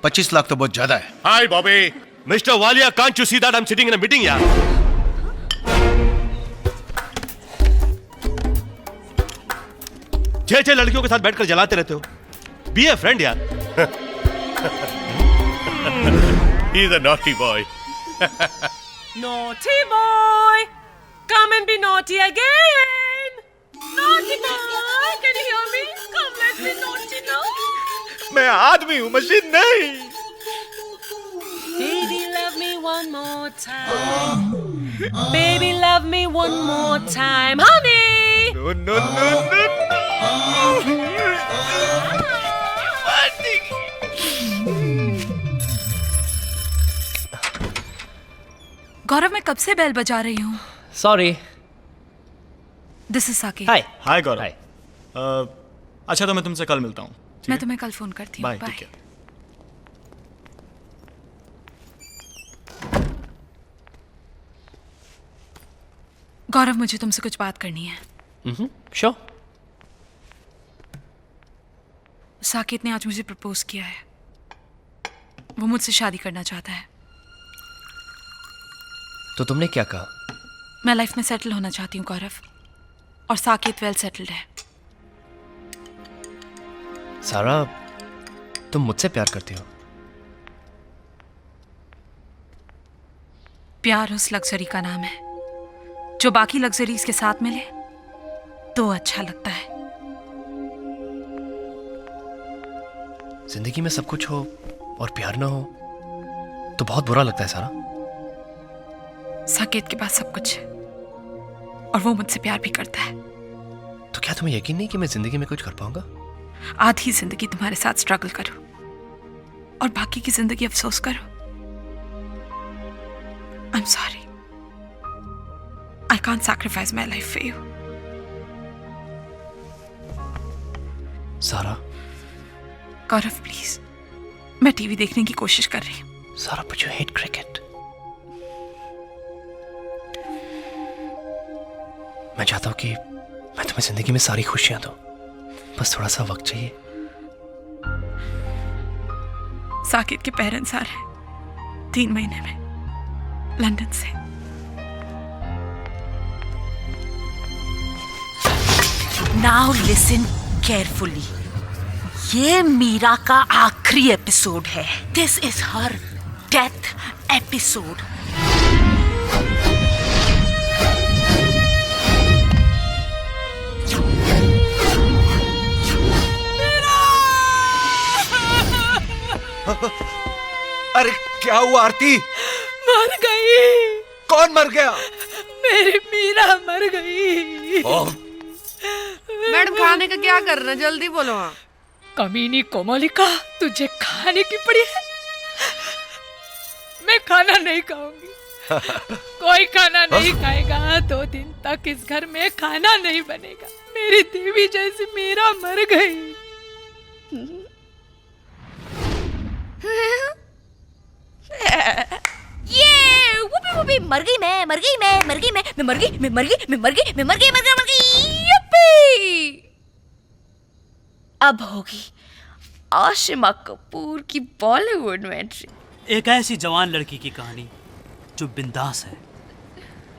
25 लाख तो बहुत ज्यादा है। Hi Bobby. Mister Walia, can't you see that I am sitting in a meeting यार? छह लड़कियों के साथ बैठकर जलाते रहते हो। बी ए फ्रेंड यार। He's a naughty boy. Naughty boy, come and be naughty again. Naughty boy, can you hear me? Come, let's be naughty now. मैं आदमी हूँ, मशीन नहीं। Baby, love me one more time. Baby, love me one more time, honey. No. गौरव, मैं कब से bell बजा रही हूँ। सॉरी। दिस इज साकी। हाय गौरव। अच्छा तो मैं तुमसे कल मिलता हूँ। मैं तुम्हें कल फोन करती हूँ। बाय। गौरव, मुझे तुमसे कुछ बात करनी है। श्योर। साकेत ने आज मुझे प्रपोज किया है। वो मुझसे शादी करना चाहता है। तो तुमने क्या कहा? मैं लाइफ में सेटल होना चाहती हूँ गौरव, और साकेत वेल सेटल्ड है। सारा, तुम मुझसे प्यार करती हो? प्यार उस लग्जरी का नाम है जो बाकी लग्जरीज के साथ मिले तो अच्छा लगता है। जिंदगी में सब कुछ हो और प्यार ना हो तो बहुत बुरा लगता है सारा। साकेत के पास सब कुछ है और वो मुझसे प्यार भी करता है। तो क्या तुम्हें यकीन नहीं कि मैं जिंदगी में कुछ कर पाऊंगा? आधी जिंदगी तुम्हारे साथ स्ट्रगल करो और बाकी की जिंदगी अफसोस करो। I am sorry, I can't sacrifice my life for you. सारा। गौरव प्लीज, मैं टीवी देखने की कोशिश कर रही हूँ। सारा, but you hate cricket. मैं चाहता हूं कि मैं तुम्हें जिंदगी में सारी खुशियां दूं, बस थोड़ा सा वक्त चाहिए। साकेत के पेरेंट्स आ रहे 3 महीने में लंदन से। नाउ लिसन केयरफुली, ये मीरा का आखिरी एपिसोड है। This is her death episode. क्या हुआ आरती? मर गई। कौन मर गया? मेरी मीरा मर गई। मैडम खाने का क्या कर रहे हैं, जल्दी बोलो। हाँ कमीनी कोमलिका, तुझे खाने की पड़ी है। मैं खाना नहीं खाऊंगी। कोई खाना नहीं खाएगा। 2 दिन तक इस घर में खाना नहीं बनेगा। मेरी देवी जैसी मीरा मर गई। ये वुपी वुपी मर गई मैं, मर गई मैं, मर गई मैं मर गई, मैं मर गई, मैं मर गई, मैं मर गई, मर गई। यप्पी! अब होगी आशिमा कपूर की बॉलीवुड में एंट्री। एक ऐसी जवान लड़की की कहानी जो बिंदास है।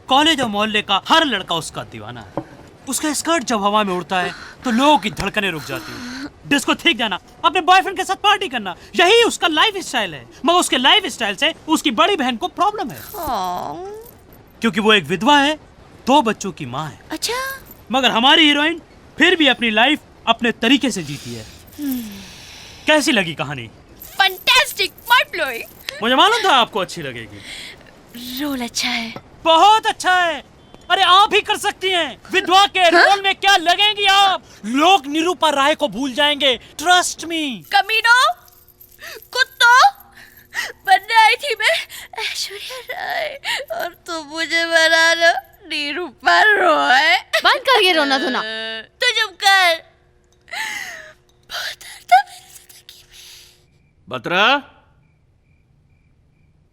कॉलेज और मोहल्ले का हर लड़का उसका दीवाना है। उसका स्कर्ट जब हवा में उड़ता है तो लोगों की धड़कनें रुक जाती हैं। डिस्को ठीक जाना, अपने बॉयफ्रेंड के साथ पार्टी करना, यही उसका लाइफ स्टाइल है। मगर उसके लाइफ स्टाइल से उसकी बड़ी बहन को प्रॉब्लम है, क्योंकि वो एक विधवा है, 2 बच्चों की माँ है। अच्छा। मगर हमारी हीरोइन फिर भी अपनी लाइफ अपने तरीके से जीती है। कैसी लगी कहानी? Fantastic, mind blowing. मुझे मालूम था आपको अच्छी लगेगी। रोल अच्छा है। बहुत अच्छा है। अरे आप ही कर सकती हैं। विधवा के रोल में क्या लगेंगी आप। लोग निरूपा राय को भूल जाएंगे, ट्रस्ट मी। कमीनो, कुत्तों, बनने आई थी मैं ऐश्वर्या राय और तुम मुझे बना लो निरूपा रॉय। बंद कर ये रोना धोना। तू चुप कर। बहुत दर्द है मेरी जिंदगी में। बत्रा,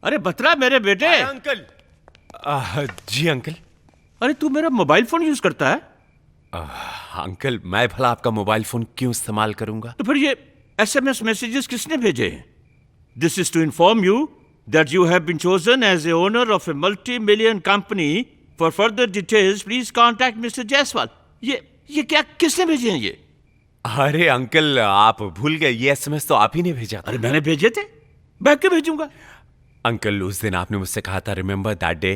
अरे बत्रा मेरे बेटे। अंकल। जी अंकल। अरे तू मेरा मोबाइल फोन यूज करता है? अंकल मैं भला आपका मोबाइल फोन क्यों इस्तेमाल करूंगा? तो फिर ये SMS मैसेजेस किसने भेजे? This is to inform you that you have been chosen as a owner of a multi-million company. For further details please contact mister Jaiswal. ये क्या किसने भेजे हैं ये? अरे अंकल आप भूल गए, ये SMS तो आप ही ने भेजा था। अरे मैंने भेजे थे, मैं क्यों भेजूंगा? अंकल उस दिन आपने मुझसे कहा था, रिमेंबर दैट डे,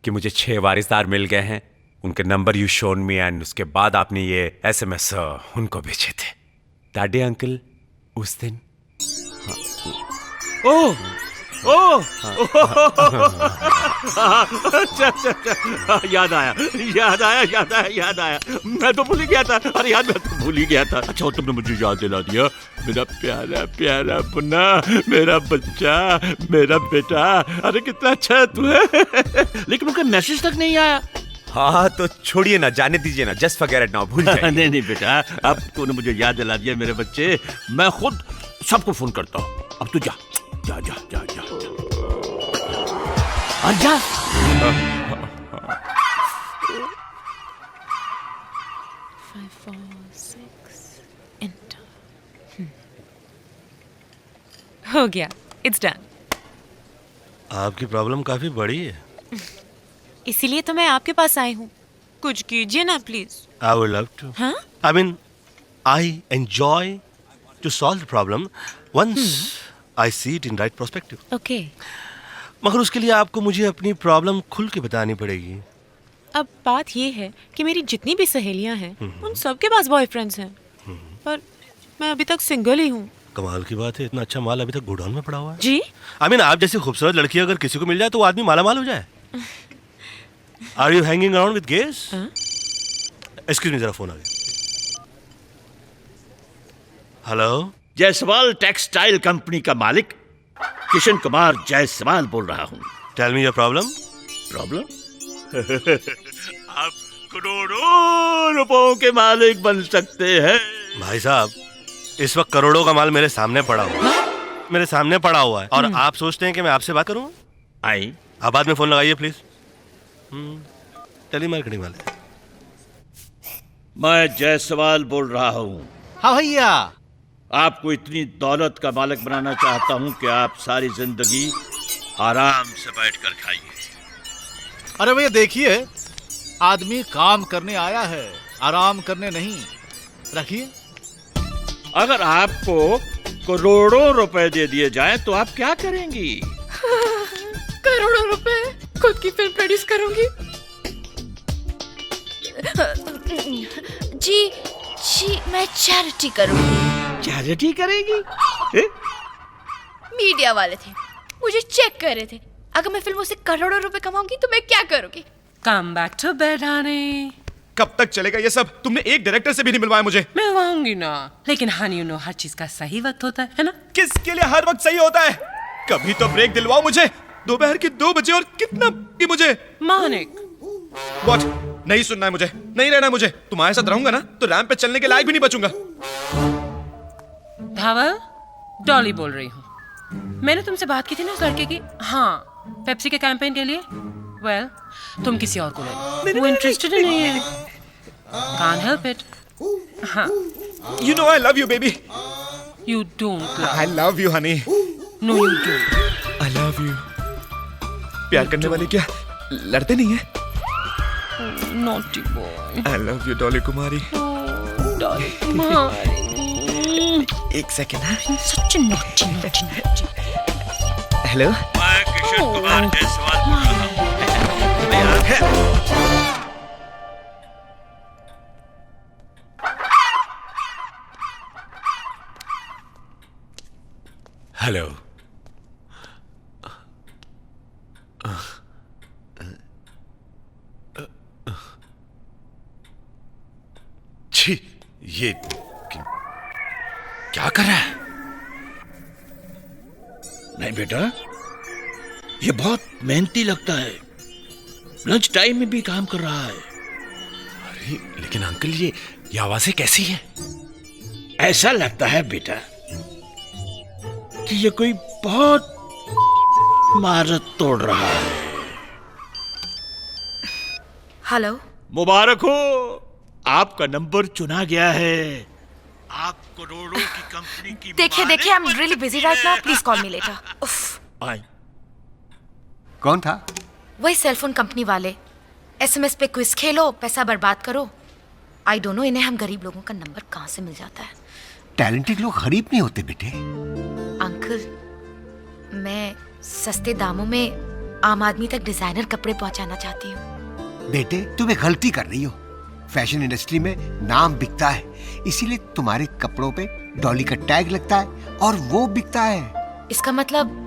कि मुझे 6 वारिसदार मिल गए हैं, उनके number you shown me, and उसके बाद आपने ये SMS उनको भेजे थे। दैट डे अंकल, उस दिन। ओह अच्छा, याद आया। मैं तो भूल ही गया था। अरे यार मैं तो भूल ही गया था। अच्छा तुमने मुझे याद दिला दिया। मेरा प्यारा प्यारा पुन्ना, मेरा बच्चा, मेरा बेटा। अरे कितना अच्छा है तू है। लेकिन उनका मैसेज तक नहीं आया। हाँ तो छोड़िए ना, जाने दीजिए ना, जस्ट फॉरगेट इट नाउ, भूल जाइए। नहीं बेटा, अब तूने मुझे याद दिला दिया मेरे बच्चे। मैं खुद सबको फोन करता हूँ। अब तू जा जा जा जा जा जा। हो गया, इट्स डन। आपकी प्रॉब्लम काफी बड़ी है। इसीलिए तो मैं आपके पास आई हूँ। कुछ कीजिए ना please. I would love to. हाँ? I mean, I enjoy to solve the problem once I see it in right perspective. Okay. मगर उसके लिए आपको मुझे अपनी प्रॉब्लम खुल के बतानी पड़ेगी। अब बात ये है कि मेरी जितनी भी सहेलियां हैं उन सबके पास बॉयफ्रेंड्स हैं, पर मैं अभी तक सिंगल ही हूँ। कमाल की बात है, इतना अच्छा माल अभी तक गोडाउन में पड़ा हुआ है। जी? I mean, आप जैसी खूबसूरत लड़की अगर किसी को मिल जाए तो वो आदमी माला माल हो जाए। Are you hanging around with gays? Excuse me, जरा फोन आ गया। हेलो, जायसवाल टेक्सटाइल कंपनी का मालिक किशन कुमार जायसवाल बोल रहा हूँ। Tell me your problem. Problem? आप करोड़ों रुपयों के मालिक बन सकते हैं। भाई साहब, इस वक्त करोड़ों का माल मेरे सामने पड़ा हुआ है। मेरे सामने पड़ा हुआ है और आप सोचते हैं कि मैं आपसे बात करूँ? आई, आप बाद में फोन लगाइए प्लीज। टेली मार्केटिंग वाले। मैं जायसवाल बोल रहा हूँ। हाँ भैया। आपको इतनी दौलत का मालिक बनाना चाहता हूँ कि आप सारी जिंदगी आराम से बैठकर खाइए। अरे भैया देखिए, आदमी काम करने आया है, आराम करने नहीं। रखिए। अगर आपको करोड़ों रुपए दे दिए जाएं तो आप क्या करेंगी? करोड़ों रुपए? खुद की फिल्म प्रोड्यूस करूंगी। जी मैं चैरिटी करूंगी। चैरिटी करेगी? मीडिया वाले थे, मुझे चेक कर रहे थे। अगर मैं फिल्मों से करोड़ों रुपए कमाऊंगी तो मैं क्या करूंगी? Come back to bed honey. कब तक चलेगा ये सब? तुमने एक डायरेक्टर से भी नहीं मिलवाया मुझे। मिलवाऊंगी ना, लेकिन हनी यू नो हर चीज का सही वक्त होता है ना? किसके लिए हर वक्त सही होता है? कभी तो ब्रेक दिलवाओ मुझे। दोपहर के 2 बजे और कितना की मुझे? मानिक। What? नहीं सुनना है मुझे, नहीं रहना है मुझे। तुम्हारे साथ रहूंगा ना तो रैंप पे चलने के लायक भी नहीं बचूंगा। धावल, डॉली बोल रही हूँ। मैंने तुमसे बात की थी ना उस लड़के की, हाँ, पेप्सी के कैंपेन के लिए। वेल, तुम किसी और को ले लो, वो इंटरेस्टेड नहीं है। Can't help it. हाँ। You know I love you, baby. You don't love. I love you, honey. No, you don't. I love you. प्यार करने वाले क्या लड़ते नहीं है? Naughty boy. I love you, Dolly कुमारी। डॉली कुमारी। एक सेकंड है। Such a naughty. हेलो। मैं किशोर कुमार जायसवाल बोल रहा हूँ। हेलो। छी, ये क्या कर रहा है? नहीं बेटा, ये बहुत मेहनती लगता है। लंच टाइम में भी काम कर रहा है। अरे लेकिन अंकल ये आवाजें कैसी हैं? ऐसा लगता है बेटा कि ये कोई बहुत महारत तोड़ रहा है। हेलो। मुबारक हो, आपका नंबर चुना गया है। आप करोड़ों की कंपनी की देखिए, I am really busy right now, please call me later. I. कौन था? वही सेलफोन कंपनी वाले। एसएमएस पे क्विज खेलो, पैसा बर्बाद करो। आई डोंट नो इन्हें हम गरीब लोगों का नंबर कहाँ से मिल जाता है। टैलेंटेड लोग गरीब नहीं होते बेटे। अंकल, मैं सस्ते दामों में आम आदमी तक डिजाइनर कपड़े पहुंचाना चाहती हूँ। बेटे तुम एक गलती कर रही हो। फैशन इंडस्ट्री में नाम बिकता है, इसीलिए तुम्हारे कपड़ों पे डॉली का टैग लगता है और वो बिकता है। इसका मतलब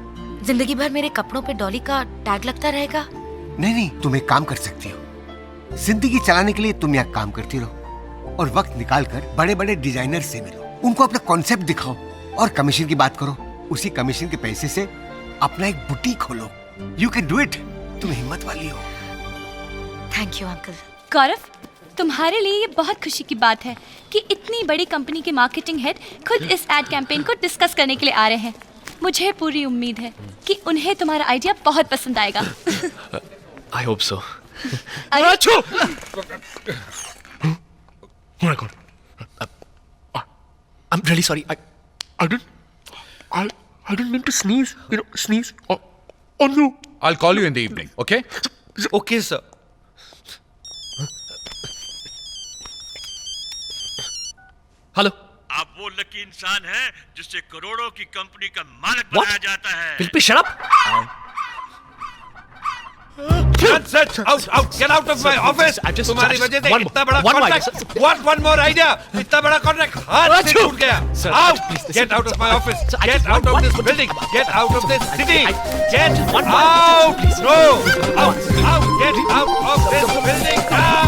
जिंदगी भर मेरे कपड़ों पे डॉली का टैग लगता रहेगा? नहीं, तुम एक काम कर सकती हो। जिंदगी चलाने के लिए तुम यहाँ काम करती रहो और वक्त निकाल कर बड़े बड़े डिजाइनर से मिलो, उनको अपना कॉन्सेप्ट दिखाओ और कमीशन की बात करो। उसी कमीशन के पैसे से अपना एक बुटीक खोलो। You can do it. तुम हिम्मत वाली हो। Thank you uncle. गौरव, तुम्हारे लिए ये बहुत खुशी की बात है कि इतनी बड़ी कंपनी के मार्केटिंग हेड खुद इस एड कैंपेन को डिस्कस करने के लिए आ रहे हैं। मुझे पूरी उम्मीद है कि उन्हें तुम्हारा आइडिया बहुत पसंद आएगा। I hope so. I'm really sorry. I didn't mean to sneeze. Sneeze on you. I'll call you in the evening, okay? Okay, sir. Hello. आप वो लकी इंसान हैं जिससे करोड़ों की कंपनी का मालिक बनाया जाता है। Philip, shut up. Out! Get out of my office! तुम्हारी वजह से इतना बड़ा contract. What one more idea? इतना बड़ा कॉन्ट्रैक्ट हाथ से छूट गया। Out! Get out of my office! Get out of this building! Get out of this city! Get out! No! Out! Get out of this building now!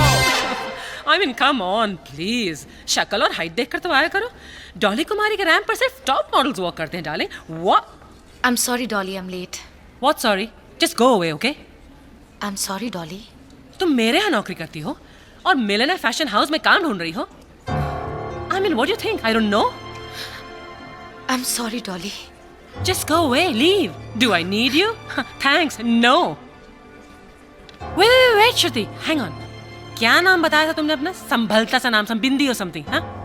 I mean, come on, please. शक्ल और height देखकर तो आया करो। डॉली कुमारी के ramp पर सिर्फ top models walk करते हैं, darling. What? I'm sorry, Dolly, I'm late. What sorry? Just go away, okay? I'm sorry, Dolly. तुम मेरे यहाँ नौकरी करती हो और मिलेनियर फैशन हाउस में काम ढूंढ रही हो। I mean, what do you think? I don't know. I'm sorry, Dolly. Just go away, leave. Do I need you? Thanks, no. Wait, Shruti, hang on. क्या नाम बताया था तुमने अपना? संभलता सा नाम, बिंदी और समथिंग, हाँ?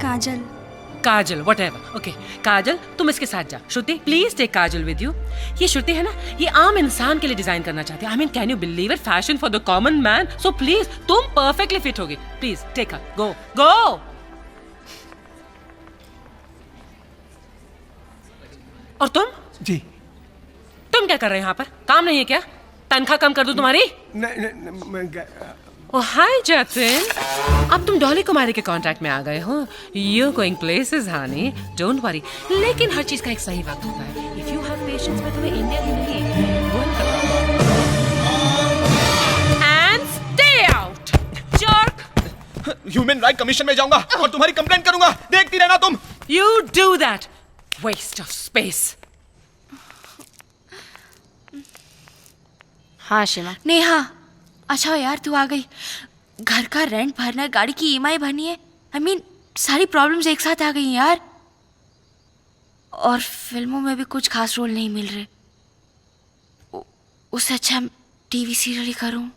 काजल, whatever. Okay, काजल, तुम इसके साथ जा। Shruti, please take Kajal with you. ये श्रुति है ना, ये आम इंसान के लिए डिजाइन करना चाहती है। I mean, can you believe it? Fashion for the common man. So please, तुम perfectly fit होगी। Please, take her. Go. और तुम? जी। तुम क्या कर रहे हो यहाँ पर? काम नहीं है क्या? तनख्वाह कम कर दूं तुम्हारी? ओ हाय जतिन, अब तुम डॉली कुमारी के कॉन्ट्रैक्ट में आ गए हो। You going places Honey, don't worry. लेकिन हर चीज का एक सही वक्त होता है। इफ यू हैव लोकेशंस में तुम्हें इंडिया ही नहीं And stay out, jerk! Human right commission में जाऊंगा और तुम्हारी कंप्लेंट करूंगा, देखती रहना तुम। You do that. Waste of space. हाँ शिमा। नेहा, अच्छा यार तू आ गई। घर का रेंट भरना है, गाड़ी की ईएमआई भरनी है। I mean, सारी प्रॉब्लम्स एक साथ आ गई यार। और फिल्मों में भी कुछ खास रोल नहीं मिल रहे। उससे अच्छा टीवी सीरियल ही करूं।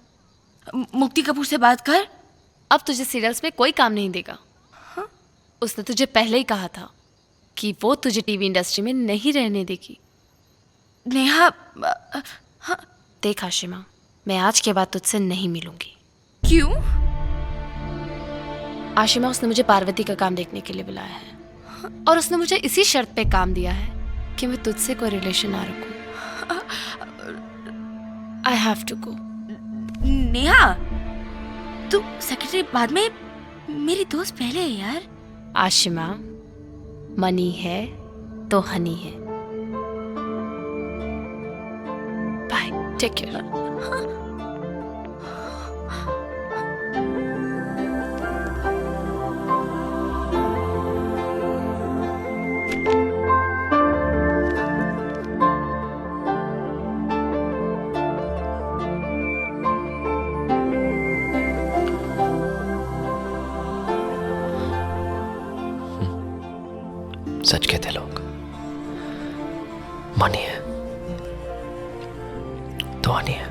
मुक्ति कपूर से बात कर। अब तुझे सीरियल्स में कोई काम नहीं देगा। उसने तुझे पहले ही कहा था कि वो तुझे टीवी इंडस्ट्री में नहीं रहने देगी। नेहा, देख आशिमा, मैं आज के बाद तुझसे नहीं मिलूंगी। क्यों? आशिमा, उसने मुझे पार्वती का काम देखने के लिए बुलाया है और उसने मुझे इसी शर्त पे काम दिया है कि मैं तुझसे कोई रिलेशन ना रखूं। I have to go. Neha, तू सेक्रेटरी बाद में, मेरी दोस्त पहले है यार। आशिमा, मनी है तो हनी है। Bye, take care. सच कहते लोग, मनी है तो आनी है।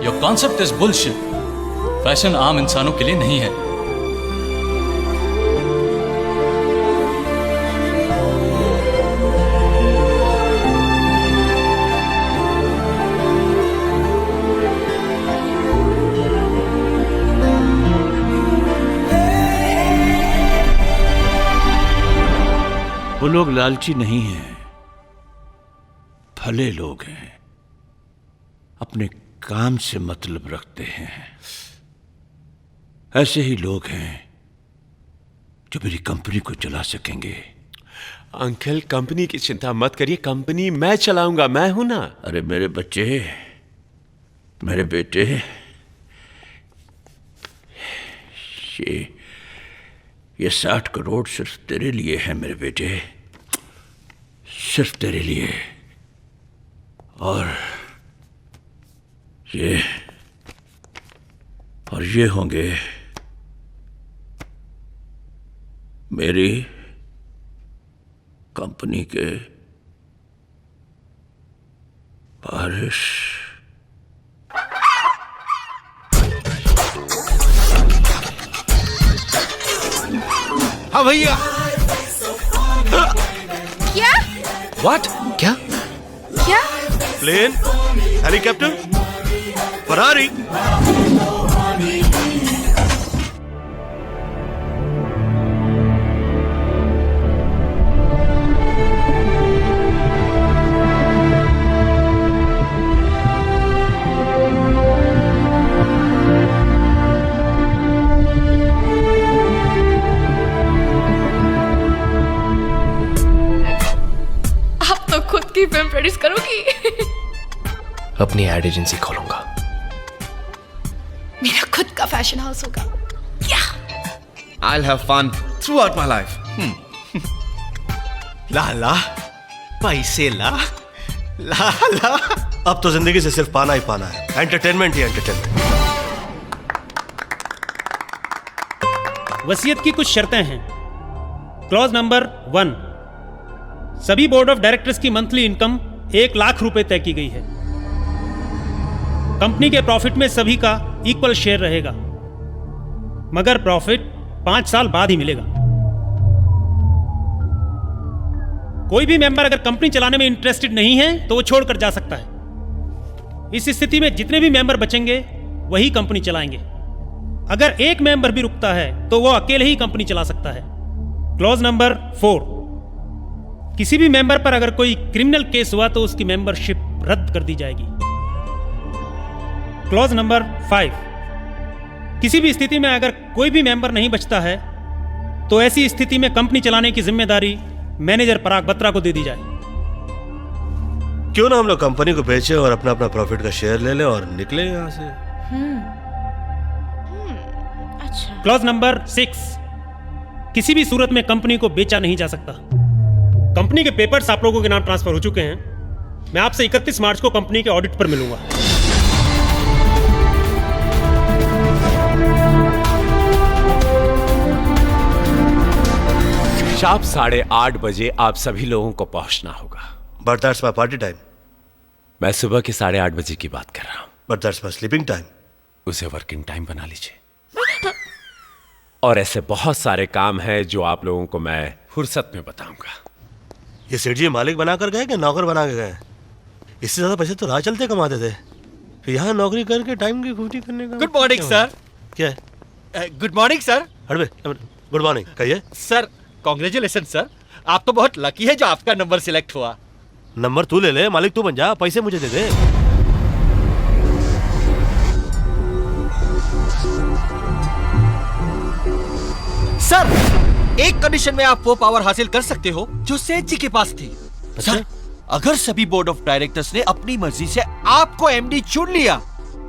Your concept is bullshit. Fashion आम इंसानों के लिए नहीं है। वो लोग लालची नहीं हैं, भले लोग हैं, अपने काम से मतलब रखते हैं। ऐसे ही लोग हैं जो मेरी कंपनी को चला सकेंगे। अंकल, कंपनी की चिंता मत करिए, कंपनी मैं चलाऊंगा, मैं हूं ना। अरे मेरे बच्चे, मेरे बेटे, ये 60 करोड़ सिर्फ तेरे लिए है मेरे बेटे, सिर्फ तेरे लिए। और ये होंगे मेरी कंपनी के वारिस। हाँ भैया। क्या? What? क्या? क्या? Plane, helicopter, Ferrari. की फिल्म प्रोड्यूस करोगी? अपनी एड एजेंसी खोलूंगा। मेरा खुद का फैशन हाउस होगा। क्या? I'll have fun throughout my life. ला ला, पैसे ला, ला ला। अब तो जिंदगी से सिर्फ पाना ही पाना है, एंटरटेनमेंट ही एंटरटेनमेंट। वसीयत की कुछ शर्तें हैं। क्लॉज नंबर 1, सभी बोर्ड ऑफ डायरेक्टर्स की मंथली इनकम 1 लाख रुपए तय की गई है। कंपनी के प्रॉफिट में सभी का इक्वल शेयर रहेगा, मगर प्रॉफिट 5 साल बाद ही मिलेगा। कोई भी मेंबर अगर कंपनी चलाने में इंटरेस्टेड नहीं है तो वो छोड़कर जा सकता है। इस स्थिति में जितने भी मेंबर बचेंगे वही कंपनी चलाएंगे। अगर एक मेंबर भी रुकता है तो वो अकेले ही कंपनी चला सकता है। क्लॉज नंबर 4, किसी भी मेंबर पर अगर कोई क्रिमिनल केस हुआ तो उसकी मेंबरशिप रद्द कर दी जाएगी। क्लॉज नंबर 5, किसी भी स्थिति में अगर कोई भी मेंबर नहीं बचता है तो ऐसी स्थिति में कंपनी चलाने की जिम्मेदारी मैनेजर पराग बत्रा को दे दी जाए। क्यों ना हम लोग कंपनी को बेचे और अपना अपना प्रॉफिट का शेयर ले लें और निकले यहाँ से। अच्छा। क्लॉज नंबर 6, किसी भी सूरत में कंपनी को बेचा नहीं जा सकता। कंपनी के पेपर्स आप लोगों के नाम ट्रांसफर हो चुके हैं। मैं आपसे 31 मार्च को कंपनी के ऑडिट पर मिलूंगा। शाम 8:30 बजे आप सभी लोगों को पहुंचना होगा। But that's my party time. मैं सुबह के 8:30 बजे की बात कर रहा हूं। But that's my sleeping time. उसे वर्किंग टाइम बना लीजिए। और ऐसे बहुत सारे काम हैं जो आप लोगों को मैं फुर्सत में बताऊंगा। ये सेठ जी मालिक बना कर गए कि नौकर बना के गए? इससे ज्यादा पैसे तो राह चलते कमाते थे, फिर यहाँ नौकरी करके टाइम की खूटी करने का। Good morning sir. क्या है? Good morning sir. Good morning कहिए। सर कॉन्ग्रेचुलेशन सर, आप तो बहुत लकी है जो आपका नंबर सिलेक्ट हुआ। नंबर तू ले ले, मालिक तू बन जा, पैसे मुझे दे दे। सर एक कंडीशन में आप वो पावर हासिल कर सकते हो जो सेठ जी के पास थी। सर अगर सभी बोर्ड ऑफ डायरेक्टर्स ने अपनी मर्जी से आपको एमडी चुन लिया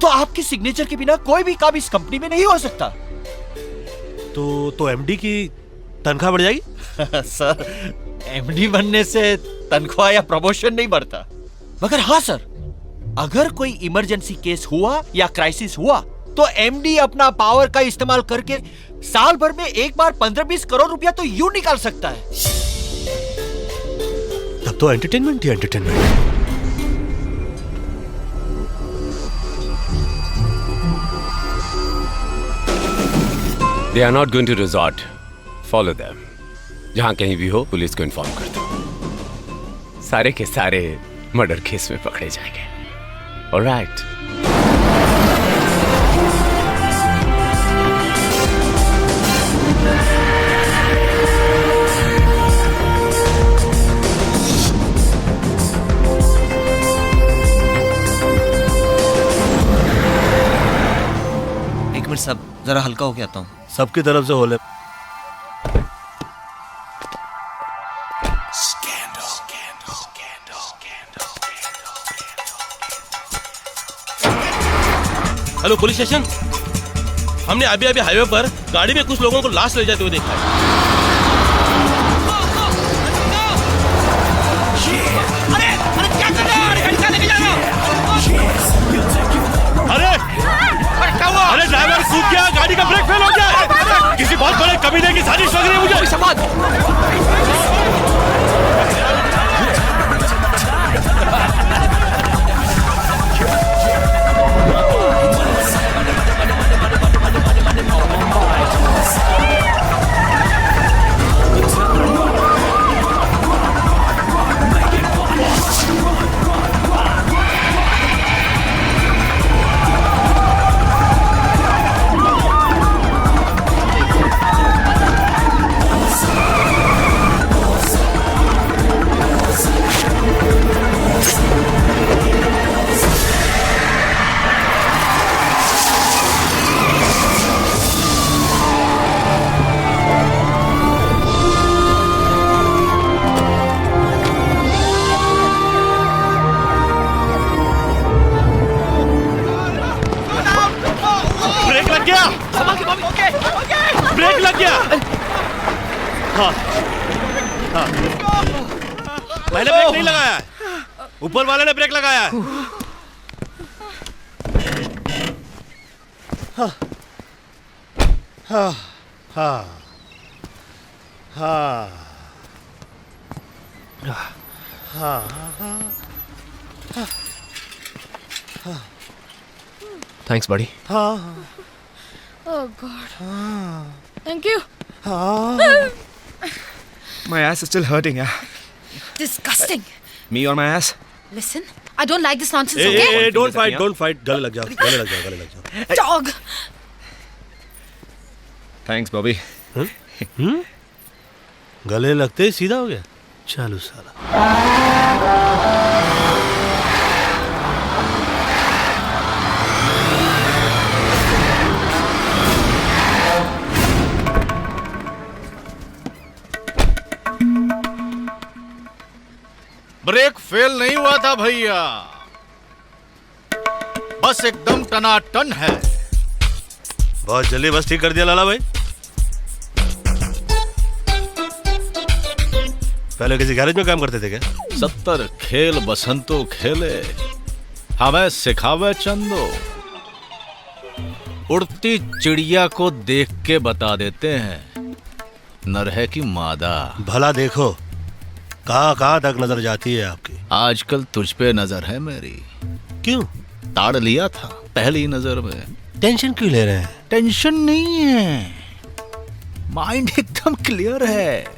तो आपकी सिग्नेचर के बिना कोई भी काम इस कंपनी में नहीं हो सकता। तो एमडी की तनख्वाह बढ़ जाएगी? सर एमडी बनने से तनख्वाह या प्रमोशन नहीं बढ़ता, मगर हाँ सर, अगर कोई इमरजेंसी केस हुआ या क्राइसिस हुआ तो एमडी अपना पावर का इस्तेमाल करके साल भर में एक बार 15-20 करोड़ रुपया तो यूं निकाल सकता है। तब तो एंटरटेनमेंट ही entertainment. They are not going to resort. Follow them. जहां कहीं भी हो पुलिस को इन्फॉर्म कर दो। सारे के सारे मर्डर केस में पकड़े जाएंगे। Alright. एक मिनट साहब, जरा हल्का होके आता हूँ। सबकी तरफ से होले। हेलो पुलिस स्टेशन, हमने अभी हाईवे पर गाड़ी में कुछ लोगों को लाश ले जाते हुए देखा है। अरे क्या कर रहे हो? गाड़ी लेके जा रहे हो? अरे ड्राइवर कूद गया, गाड़ी का ब्रेक फेल हो गया। किसी बहुत बड़े कमीने की साजिश लग रही है मुझे। ब्रेक लग गया। हाँ हाँ, मैंने ब्रेक नहीं लगाया, ऊपर वाले ने ब्रेक लगाया है। हाँ हाँ हाँ हाँ हाँ हाँ। थैंक्स बड़ी। Oh God. Thank you. My ass is still hurting, yeah. Disgusting. Me or my ass? Listen, I don't like this nonsense, okay? Hey, don't fight, don't fight. गले लग जाओ, गले लग जाओ, गले लग जाओ। Dog. Thanks, Bobby. गले लगते ही सीधा हो गया। चालू साला। ब्रेक फेल नहीं हुआ था भैया, बस एकदम टनाटन है। बहुत जल्दी बस ठीक कर दिया लाला भाई। पहले किसी गैरेज में काम करते थे क्या? 70 खेल बसंतो खेले, हमें सिखावे चंदो। उड़ती चिड़िया को देख के बता देते हैं नर है कि मादा। भला देखो कहाँ कहाँ तक नजर जाती है आपकी। आजकल तुझ पे नजर है मेरी। क्यों? ताड़ लिया था पहली नजर में। टेंशन क्यों ले रहे हैं? टेंशन नहीं है, माइंड एकदम क्लियर है।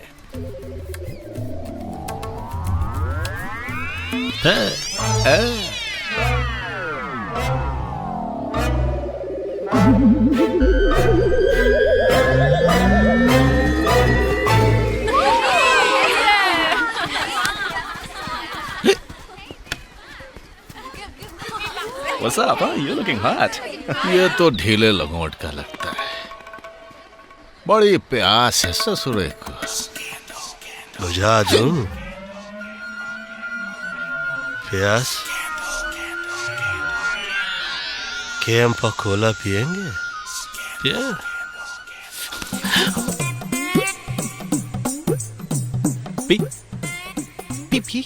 What's up? Huh? You're looking hot. ये तो ढीले लगोट का लगता है, बड़ी प्यास है ससुरे को। बुझा दूं प्यास? कैंपा कोला पिएंगे? P P P.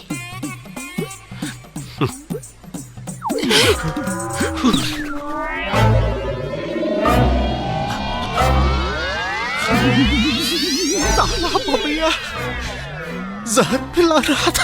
भैया जहर पिला रहा था।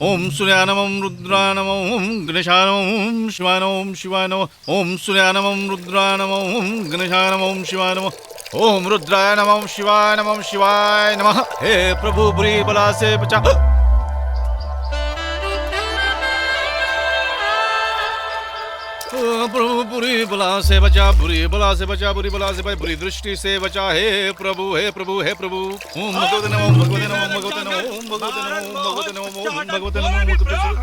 ओम सूर्याय नमः रुद्राय नमः ओम गणेशाय नमः ओम शिवाय नमः ओम शिवाय नमः ओम सूर्याय नमः रुद्राय नमः ओम गणेशाय नमः ओम शिवाय नमः ओम रुद्राय नमः शिवाय नमः शिवाय नमः। हे प्रभु बुरी बला से बचा। प्रभु बुरी बला से बचा, बुरी बला से बचा, बुरी बला से बचा, बुरी दृष्टि से बचा। हे प्रभु हे प्रभु हे प्रभु। ओम भगवते नमः ओम भगवते नमः ओम भगवते नमः ओम भगवते नमः ओम भगवते नमः ओम भगवते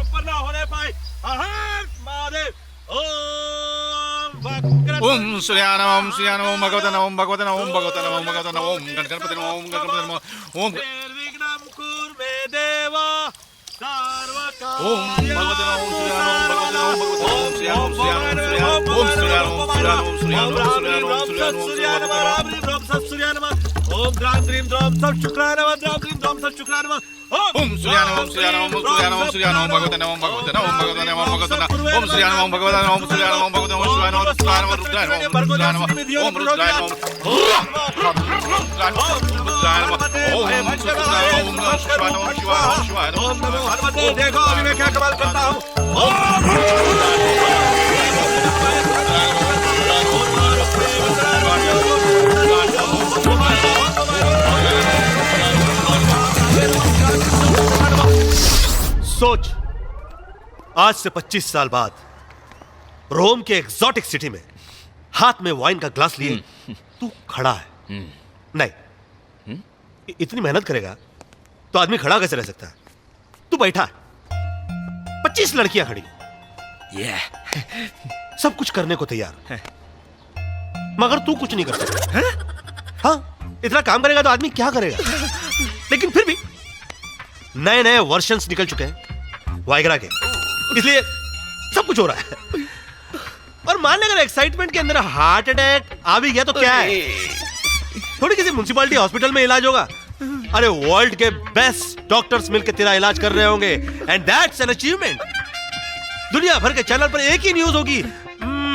नमः ओम सूर्याय नमः ओम सूर्याय नमः ओम भगवते नमः ओम भगवते नमः ओम भगवते नमः ओम भगवते नमः ओम गणपति नमः ओम गणपति नमः ओम ओम भगवते नमः ओम सूर्याय नमः ओम भगवते नमः ओम सूर्याय नमः ओम सूर्याय नमः ओम सूर्याय नमः ओम ग्राम द्रीम द्रोम सब शुक्राय नमः द्राम द्रीम द्रोम सब शुक्राय नमः ओम सूर्याय नमः ओम सूर्याय नमः ओम सूर्याय नमः ओम सूर्याय नमः भगवते नमः भगवते नमः ओम भगवते नमः भगवते नमः ओम सूर्याय नमः भगवते नमः ओम सूर्याय नमः भगवते नमः शिवाय नमः शिवाय नमः रुद्राय नमः रुद्राय नमः ओम रुद्राय नमः रुद्राय नमः ओम शिवाय नमः शिवाय नमः ओम नमो हनुमते। देखो अभी मैं क्या कमाल करता हूँ। सोच, आज से 25 साल बाद रोम के एक्सोटिक सिटी में हाथ में वाइन का ग्लास लिए तू खड़ा है। नहीं, इतनी मेहनत करेगा तो आदमी खड़ा कैसे रह सकता है? तू बैठा है, 25 लड़कियां खड़ी, सब कुछ करने को तैयार है, मगर तू कुछ नहीं कर सकता। हाँ, इतना काम करेगा तो आदमी क्या करेगा? लेकिन फिर भी नए नए वर्जन्स निकल चुके हैं वाइग्रा के, इसलिए सब कुछ हो रहा है। और मान ले अगर एक्साइटमेंट के अंदर हार्ट अटैक आ भी गया तो क्या है? थोड़ी किसी म्युनिसिपैलिटी हॉस्पिटल में इलाज होगा। अरे वर्ल्ड के बेस्ट डॉक्टर्स मिलकर तेरा इलाज कर रहे होंगे, एंड दैट्स एन अचीवमेंट। दुनिया भर के चैनल पर एक ही न्यूज होगी,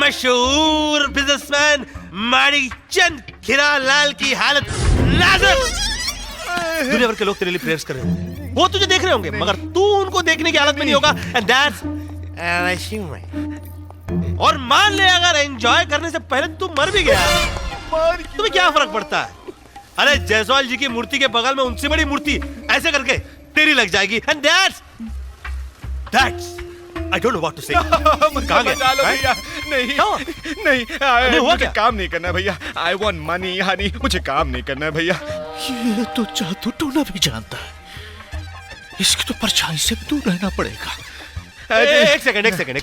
मशहूर बिजनेसमैन माणिकचंद हीरालाल की हालत नाजुक। दुनिया भर के लोग तेरे लिए प्रेयर्स कर रहे होंगे, वो तुझे देख रहे होंगे, मगर तू उनको देखने की हालत में नहीं होगा, एंड दैट्स एन अचीवमेंट। और मान ले अगर एंजॉय करने से पहले तू मर भी गया, तुम्हें क्या फर्क पड़ता है? अरे जायसवाल जी की मूर्ति के बगल में उनसे बड़ी मूर्ति ऐसे करके तेरी लग जाएगी, and that's I don't know what to say. कहाँ गया? भैया नहीं हुआ मुझे काम नहीं करना है भैया। I want money honey, मुझे काम नहीं करना है भैया। ये तो जादू टोना भी जानता है, इसकी तो परछाई से भी दूर रहना पड़ेगा। एक सेकंड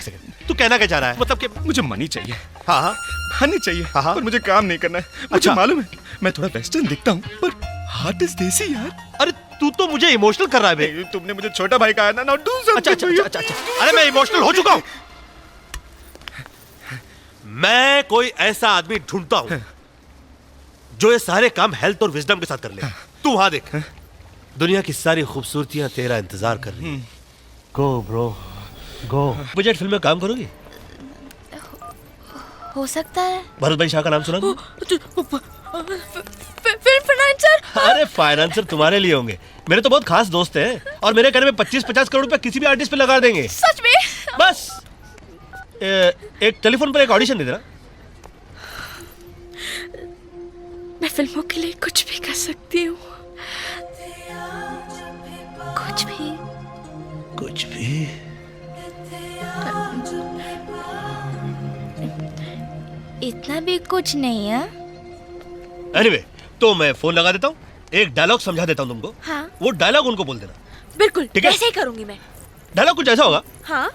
तू कहना क्या चाह रहा है? मतलब कि मुझे मनी चाहिए। हाँ हाँ मनी चाहिए। हाँ पर मुझे काम नहीं करना है। मुझे अच्छा। मालूम है मैं थोड़ा वेस्टर्न दिखता हूँ पर हार्ट इज देसी यार। अरे तू तो मुझे इमोशनल कर रहा है बे। तुमने मुझे छोटा भाई कहा ना, डू समथिंग। अच्छा। अरे मैं इमोशनल हो चुका हूँ। मैं कोई ऐसा आदमी ढूंढता हूँ जो ये सारे काम हेल्थ और विजडम के साथ कर ले। तू वहां देख, दुनिया की सारी खूबसूरतियां तेरा इंतजार कर रही हैं। गो ब्रो गो। बजट फिल्म में काम करोगी? हो सकता है। भरत भाई शाह का नाम सुना? Film financer. अरे फाइनेंसर तुम्हारे लिए होंगे, मेरे तो बहुत खास दोस्त हैं और मेरे कहने में 25-50 करोड़ रुपए किसी भी आर्टिस्ट पे लगा देंगे। सच में? बस एक टेलीफोन पर एक ऑडिशन दे देना। मैं फिल्मों के लिए कुछ भी कर सकती हूँ। कुछ भी। इतना भी कुछ नहीं है। एनीवे, तो मैं फोन लगा देता हूँ, एक डायलॉग समझा देता हूँ तुमको। हाँ। वो डायलॉग उनको बोल देना। बिल्कुल ठीक है? ऐसे ही करूंगी मैं। डायलॉग कुछ ऐसा होगा। हाँ।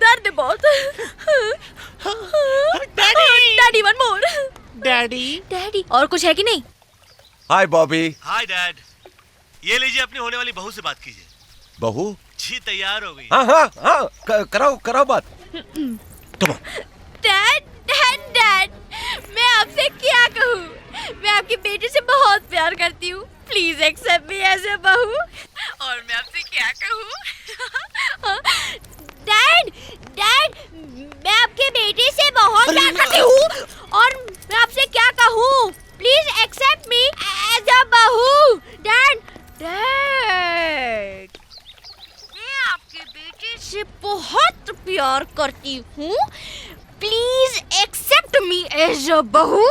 दर्द है बहुत। Daddy one more. डैडी और कुछ है कि नहीं? हाय बॉबी। हाय डैड, ये लीजिए अपनी होने वाली बहू से बात कीजिए। बहू? जी तैयार हो गई। हाँ कराओ बात। डैड मैं आपसे क्या कहूँ, मैं आपकी बेटी से बहुत प्यार करती हूँ। Please accept me as a bahu. और मैं आपसे क्या कहूँ डैड मैं आपके बेटे से बहुत प्यार करती हूँ और मैं आपसे क्या कहूँ, please accept me as a bahu. Dad मैं आपके बेटे से बहुत प्यार करती हूँ, please accept me as a bahu.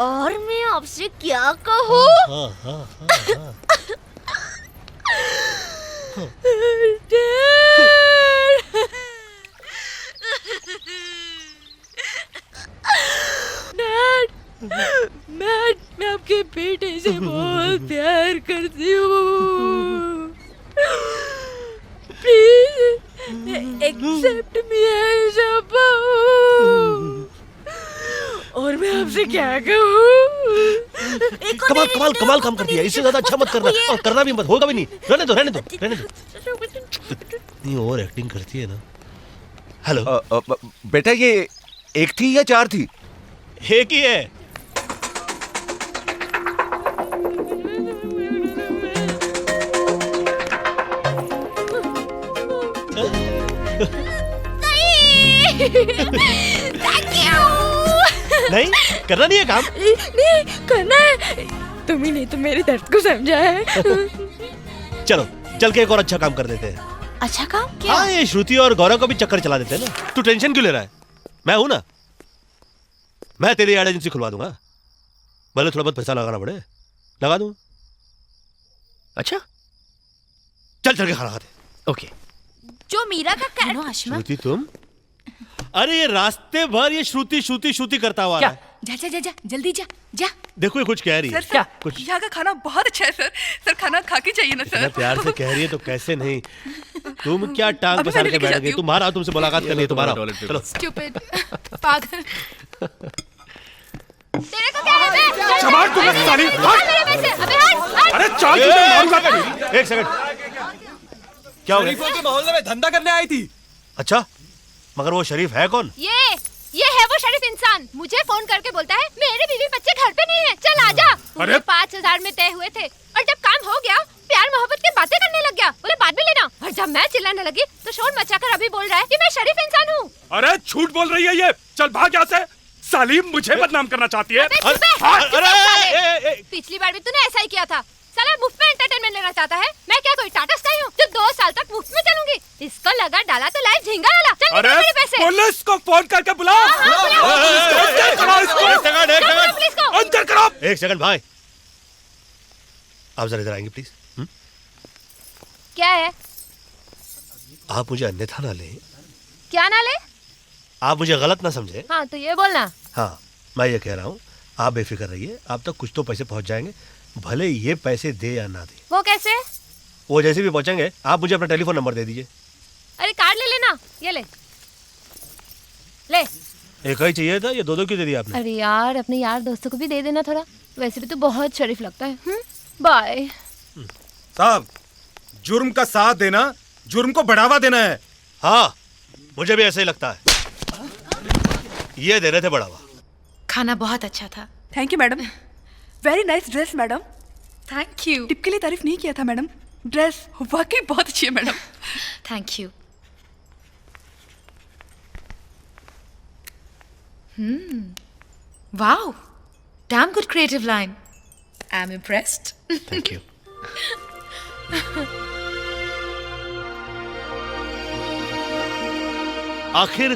और मैं आपसे क्या कहूँ मैं आपके बेटे से बहुत प्यार करती हूँ, please accept me as a bahu. और मैं आपसे क्या कहूँ। कमाल काम कर दिया, इससे ज्यादा अच्छा मत करना और करना भी मत, होगा भी नहीं। रहने दो। इतनी ओवर एक्टिंग करती है ना। हेलो बेटा, ये एक थी या चार थी? एक ही है। नहीं करना नहीं है काम। नहीं करना है, तुम ही नहीं तो मेरे दर्द को समझा है। चलो चल के एक और अच्छा काम कर देते हैं। अच्छा काम क्या? हाँ, ये श्रुति और गौरव को भी चक्कर चला देते हैं ना। तू टेंशन क्यों ले रहा है? मैं हूं ना, मैं तेरी एड एजेंसी खुलवा दूंगा। भले थोड़ा बहुत पैसा लगाना पड़े, लगा दूंगा। अच्छा चल के खाना खाते। ओके। जो मीरा का श्रुति तुम? अरे ये रास्ते भर ये श्रुति करता हुआ क्या? है। जा जल्दी जा। देखो ये कुछ कह रही है। सर कुछ यहाँ का खाना बहुत अच्छा है सर खाना खा के चाहिए ना इतना सर। प्यार से कह रही है तो कैसे नहीं। तुम क्या टांग अभी पसार मैं के लेके बैठ जाती गई? हूँ। तुम्हारा तुमसे मुलाकात करनी है, तुम्हारा। चलो स्टूपिड पागल। तेरे को क्या है बे? चमार तू साली। मेरे में से अबे हट। अरे चाल तुझे मारूंगा। एक सेकंड, क्या हो गया? के मोहल्ले में धंधा करने आई थी। अच्छा, मगर वो शरीफ है कौन? ये है वो शरीफ इंसान, मुझे फोन करके बोलता है मेरे बीवी बच्चे घर पे नहीं है, चल आजा। अरे 5,000 में तय हुए थे और जब काम हो गया प्यार मोहब्बत की बातें करने लग गया, बोले बाद में लेना। और जब मैं चिल्लाने लगी तो शोर मचाकर अभी बोल रहा है कि मैं शरीफ इंसान हूँ। अरे झूठ बोल रही है ये। चल भाग यहाँ से। साली मुझे बदनाम करना चाहती है। पिछली बार भी तूने ऐसा ही किया था। साला मुफ्त में एंटरटेनमेंट लेना चाहता है। मैं क्या कोई टाटा स्काई हूँ जो 2 साल तक मुफ्त में चलूंगी? इसको लगा डाला तो लाए झिंगा वाला। चल निकाल मेरे पैसे। पुलिस को फोन करके बुलाओ। अंदर करो। एक सेकंड भाई, आप जरा इधर आएंगे प्लीज। क्या है? आप मुझे अन्यथा ना ले। क्या ना ले? आप मुझे गलत ना समझे। हाँ तो ये बोलना। हाँ, मैं ये कह रहा हूँ आप बेफिक्र रहिए, आप तक कुछ तो पैसे पहुंच जाएंगे, भले ये पैसे दे या ना दे। वो कैसे? वो जैसे भी पहुंचेंगे आप मुझे अपना टेलीफोन नंबर दे दीजिए। अरे कार्ड ले लेना, ये ले ले। एक ही चाहिए था, ये दो क्यों दे दिया आपने? अरे यार अपने यार दोस्तों को भी दे देना थोड़ा, वैसे भी तो बहुत शरीफ लगता है। बाय। साहब, जुर्म का साथ देना जुर्म को बढ़ावा देना है। हाँ, मुझे भी ऐसा ही लगता है। ये दे रहे थे बढ़ावा। खाना बहुत अच्छा था। Thank you madam. Very nice dress madam. Thank you. Tip के लिए तारीफ नहीं किया था मैडम, ड्रेस वाकई बहुत अच्छी है madam. Thank you. Wow, damn good creative line. I am impressed. Thank you. आखिर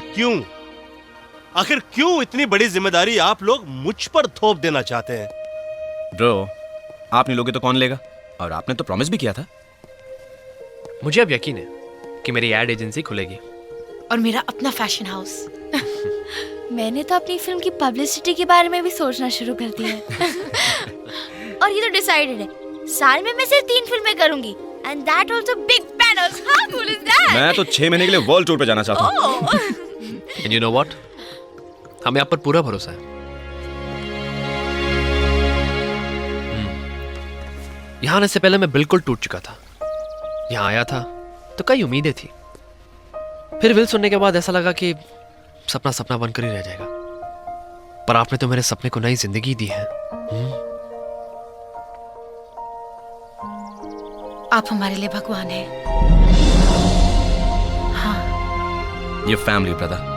क्यों इतनी बड़ी जिम्मेदारी आप लोग मुझ पर थोप देना चाहते हैं? ब्रो, आप नहीं लोगे तो कौन लेगा? और आपने तो प्रॉमिस भी किया था। मुझे अब यकीन है कि मेरी एड एजेंसी खुलेगी और मेरा अपना फैशन हाउस। मैंने तो अपनी फिल्म की पब्लिसिटी के बारे में भी सोचना शुरू कर दिया है। और ये तो डिसाइडेड है, साल में मैं सिर्फ 3 फिल्में करूंगी, and that also big banners. How cool is that? मैं तो 6 महीने के लिए वर्ल्ड टूर पे जाना चाहता हूँ। एंड यू नो व्हाट, हमें आप पर पूरा भरोसा है। यहाँ आने से पहले मैं बिल्कुल टूट चुका था। यहाँ आया था तो कई उम्मीदें थी, फिर विल सुनने के बाद ऐसा लगा कि सपना सपना बनकर ही रह जाएगा। पर आपने तो मेरे सपने को नई जिंदगी दी है। आप हमारे लिए भगवान हैं। हाँ। ये family brother.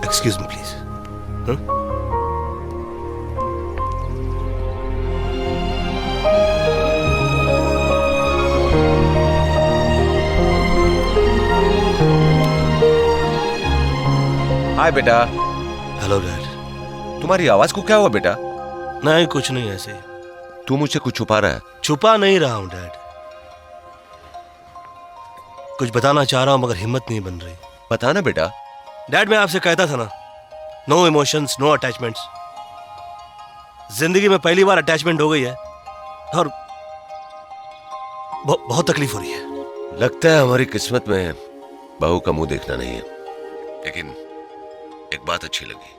Excuse me please. Hi बेटा। Hello dad. तुम्हारी आवाज को क्या हुआ बेटा? नहीं, कुछ नहीं, ऐसे ही। तू मुझसे कुछ छुपा रहा है? छुपा नहीं रहा हूं डैड, कुछ बताना चाह रहा हूं मगर हिम्मत नहीं बन रही। बता ना बेटा। डैड, मैं आपसे कहता था ना, नो इमोशंस नो अटैचमेंट्स। जिंदगी में पहली बार अटैचमेंट हो गई है और बहुत तकलीफ हो रही है। लगता है हमारी किस्मत में बहू का मुंह देखना नहीं है, लेकिन एक बात अच्छी लगी,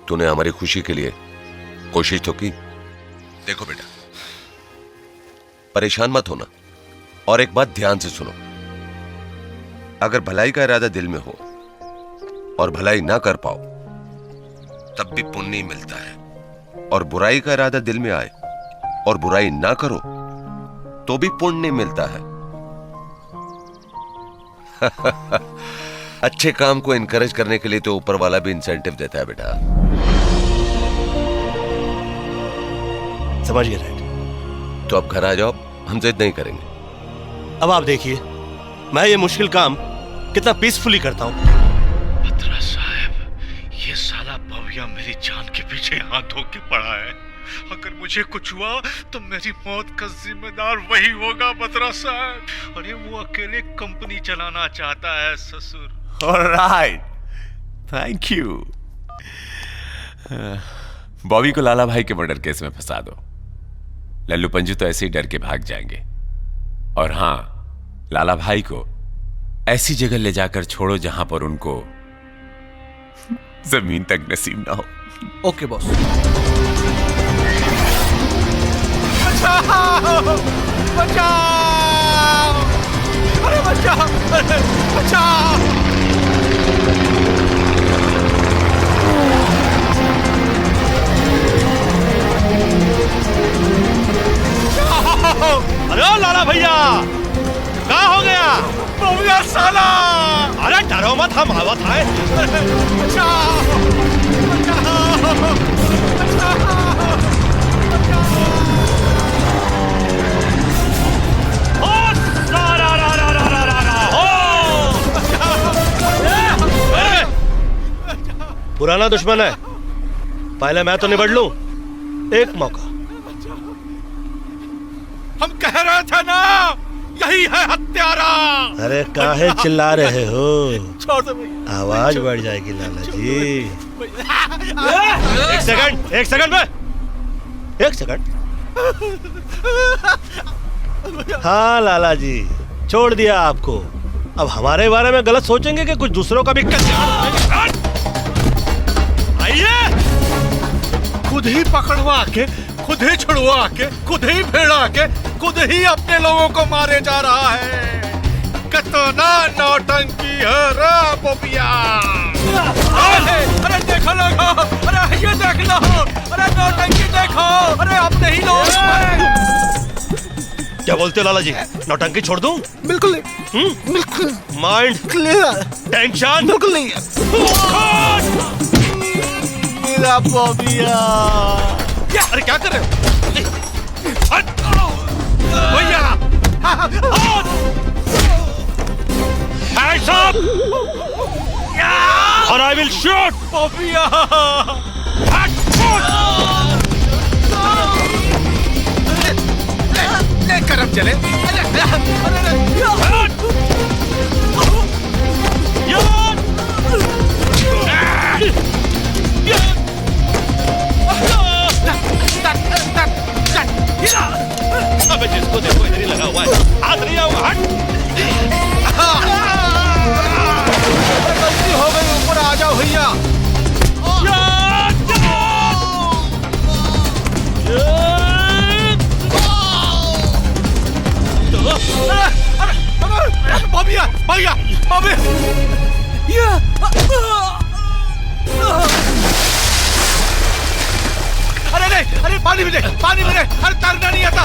तूने हमारी खुशी के लिए कोशिश तो की। देखो बेटा, परेशान मत होना और एक बात ध्यान से सुनो। अगर भलाई का इरादा दिल में हो और भलाई ना कर पाओ तब भी पुण्य मिलता है, और बुराई का इरादा दिल में आए और बुराई ना करो तो भी पुण्य मिलता है। अच्छे काम को इनकरेज करने के लिए तो ऊपर वाला भी इंसेंटिव देता है बेटा। समझ गए डैड। तो अब घर आ जाओ, हम जिद नहीं करेंगे। अब आप देखिए मैं ये मुश्किल काम कितना पीसफुली करता हूं। बत्रा साहब, ये साला भव्या मेरी जान के पीछे हाथ धो के पड़ा है। अगर मुझे कुछ हुआ तो मेरी मौत का जिम्मेदार वही होगा बत्रा साहब। अरे वो अकेले कंपनी चलाना चाहता है ससुर। Alright, thank you. बॉबी को लाला भाई के मर्डर केस में फंसा दो, लल्लू पंजू तो ऐसे ही डर के भाग जाएंगे। और हां, लाला भाई को ऐसी जगह ले जाकर छोड़ो जहां पर उनको जमीन तक नसीब ना हो। Okay boss. बचाओ! बचाओ! अरे बचाओ! बचाओ! अरे ओ लाला भैया, क्या हो गया? भव्या साला! अरे डरो मत, हम आवत आए। बचाओ! बचाओ! पुराना दुश्मन है, पहले मैं तो निबड़ लूं। एक मौका। हम कह रहे थे ना, यही है हत्यारा। अरे काहे चिल्ला रहे हो? छोड़ दो भैया। आवाज बढ़ जाएगी लाला जी। एक सेकंड में, एक सेकंड। हाँ लाला जी, छोड़ दिया आपको। अब हमारे बारे में गलत सोचेंगे कि कुछ दूसरों का भी कल्याण। आइए, खुद ही पकड़वा के, खुद ही छुड़वा के, खुद ही भिड़ा के, खुद ही अपने लोगों को मारे जा रहा है। कितना नौटंकी है रे बोबिया। अरे देखो लोगो, अरे ये देख लो, अरे नौटंकी देखो, अरे अपने ही लोग। क्या बोलते हो लाला जी, नौटंकी छोड़ दूं? बिल्कुल नहीं, बिल्कुल माइंड क्लियर, टेंशन बिल्कुल नहीं। मेरा बोबिया। अरे क्या कर रहे हो भैया? Hands up! और I will shoot! बोबिया। ले करम चले। अबे जिसको देखो इधर ही लगा हुआ है, हाथ नहीं आऊंगा, हट। गलती हो गई, ऊपर आ जाओ भैया। भैया भैया अरे नहीं, अरे पानी में दे, पानी में दे। अरे तैरना नहीं आता।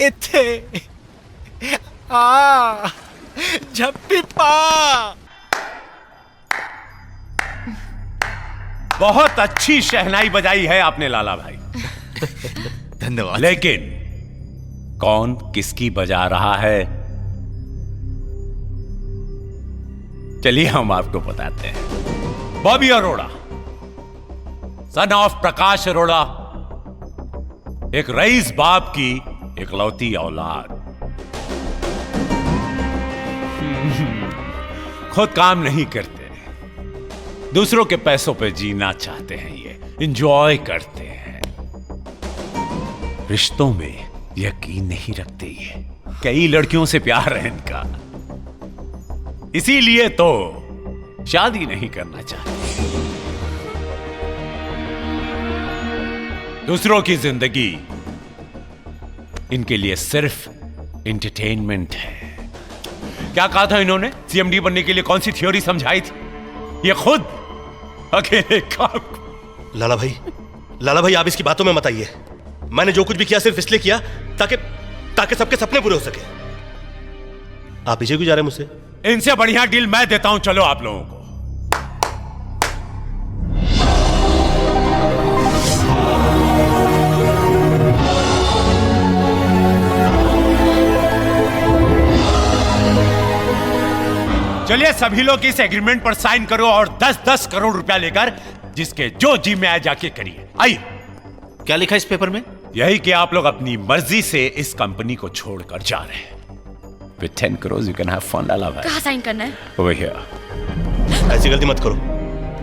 इथे झप्पी पा। बहुत अच्छी शहनाई बजाई है आपने लाला भाई। धन्यवाद। लेकिन कौन किसकी बजा रहा है, चलिए हम आपको बताते हैं। बॉबी अरोड़ा, सन ऑफ प्रकाश अरोड़ा, एक रईस बाप की इकलौती औलाद। खुद काम नहीं करते, दूसरों के पैसों पे जीना चाहते हैं, ये एंजॉय करते हैं, रिश्तों में यकीन नहीं रखते। ये कई लड़कियों से प्यार है इनका, इसीलिए तो शादी नहीं करना चाहते। दूसरों की जिंदगी इनके लिए सिर्फ एंटरटेनमेंट है। क्या कहा था इन्होंने? सीएमडी बनने के लिए कौन सी थ्योरी समझाई थी? ये खुद अकेले काम। लाला भाई आप इसकी बातों में मत आइए। मैंने जो कुछ भी किया सिर्फ इसलिए किया ताकि सबके सपने पूरे हो सके। आप पीछे क्यों जा रहे हैं मुझसे? इनसे बढ़िया डील मैं देता हूं, चलो आप लोगों को। चलिए सभी लोग इस एग्रीमेंट पर साइन करो और 10-10 करोड़ रुपया लेकर जिसके जो जी में आए जाके करिए। आइए। क्या लिखा इस पेपर में? यही कि आप लोग अपनी मर्जी से इस कंपनी को छोड़कर जा रहे हैं। With 10 crores you can have fun, लाला भाई। कहाँ साइन करना है? Over here। ऐसी गलती मत करो।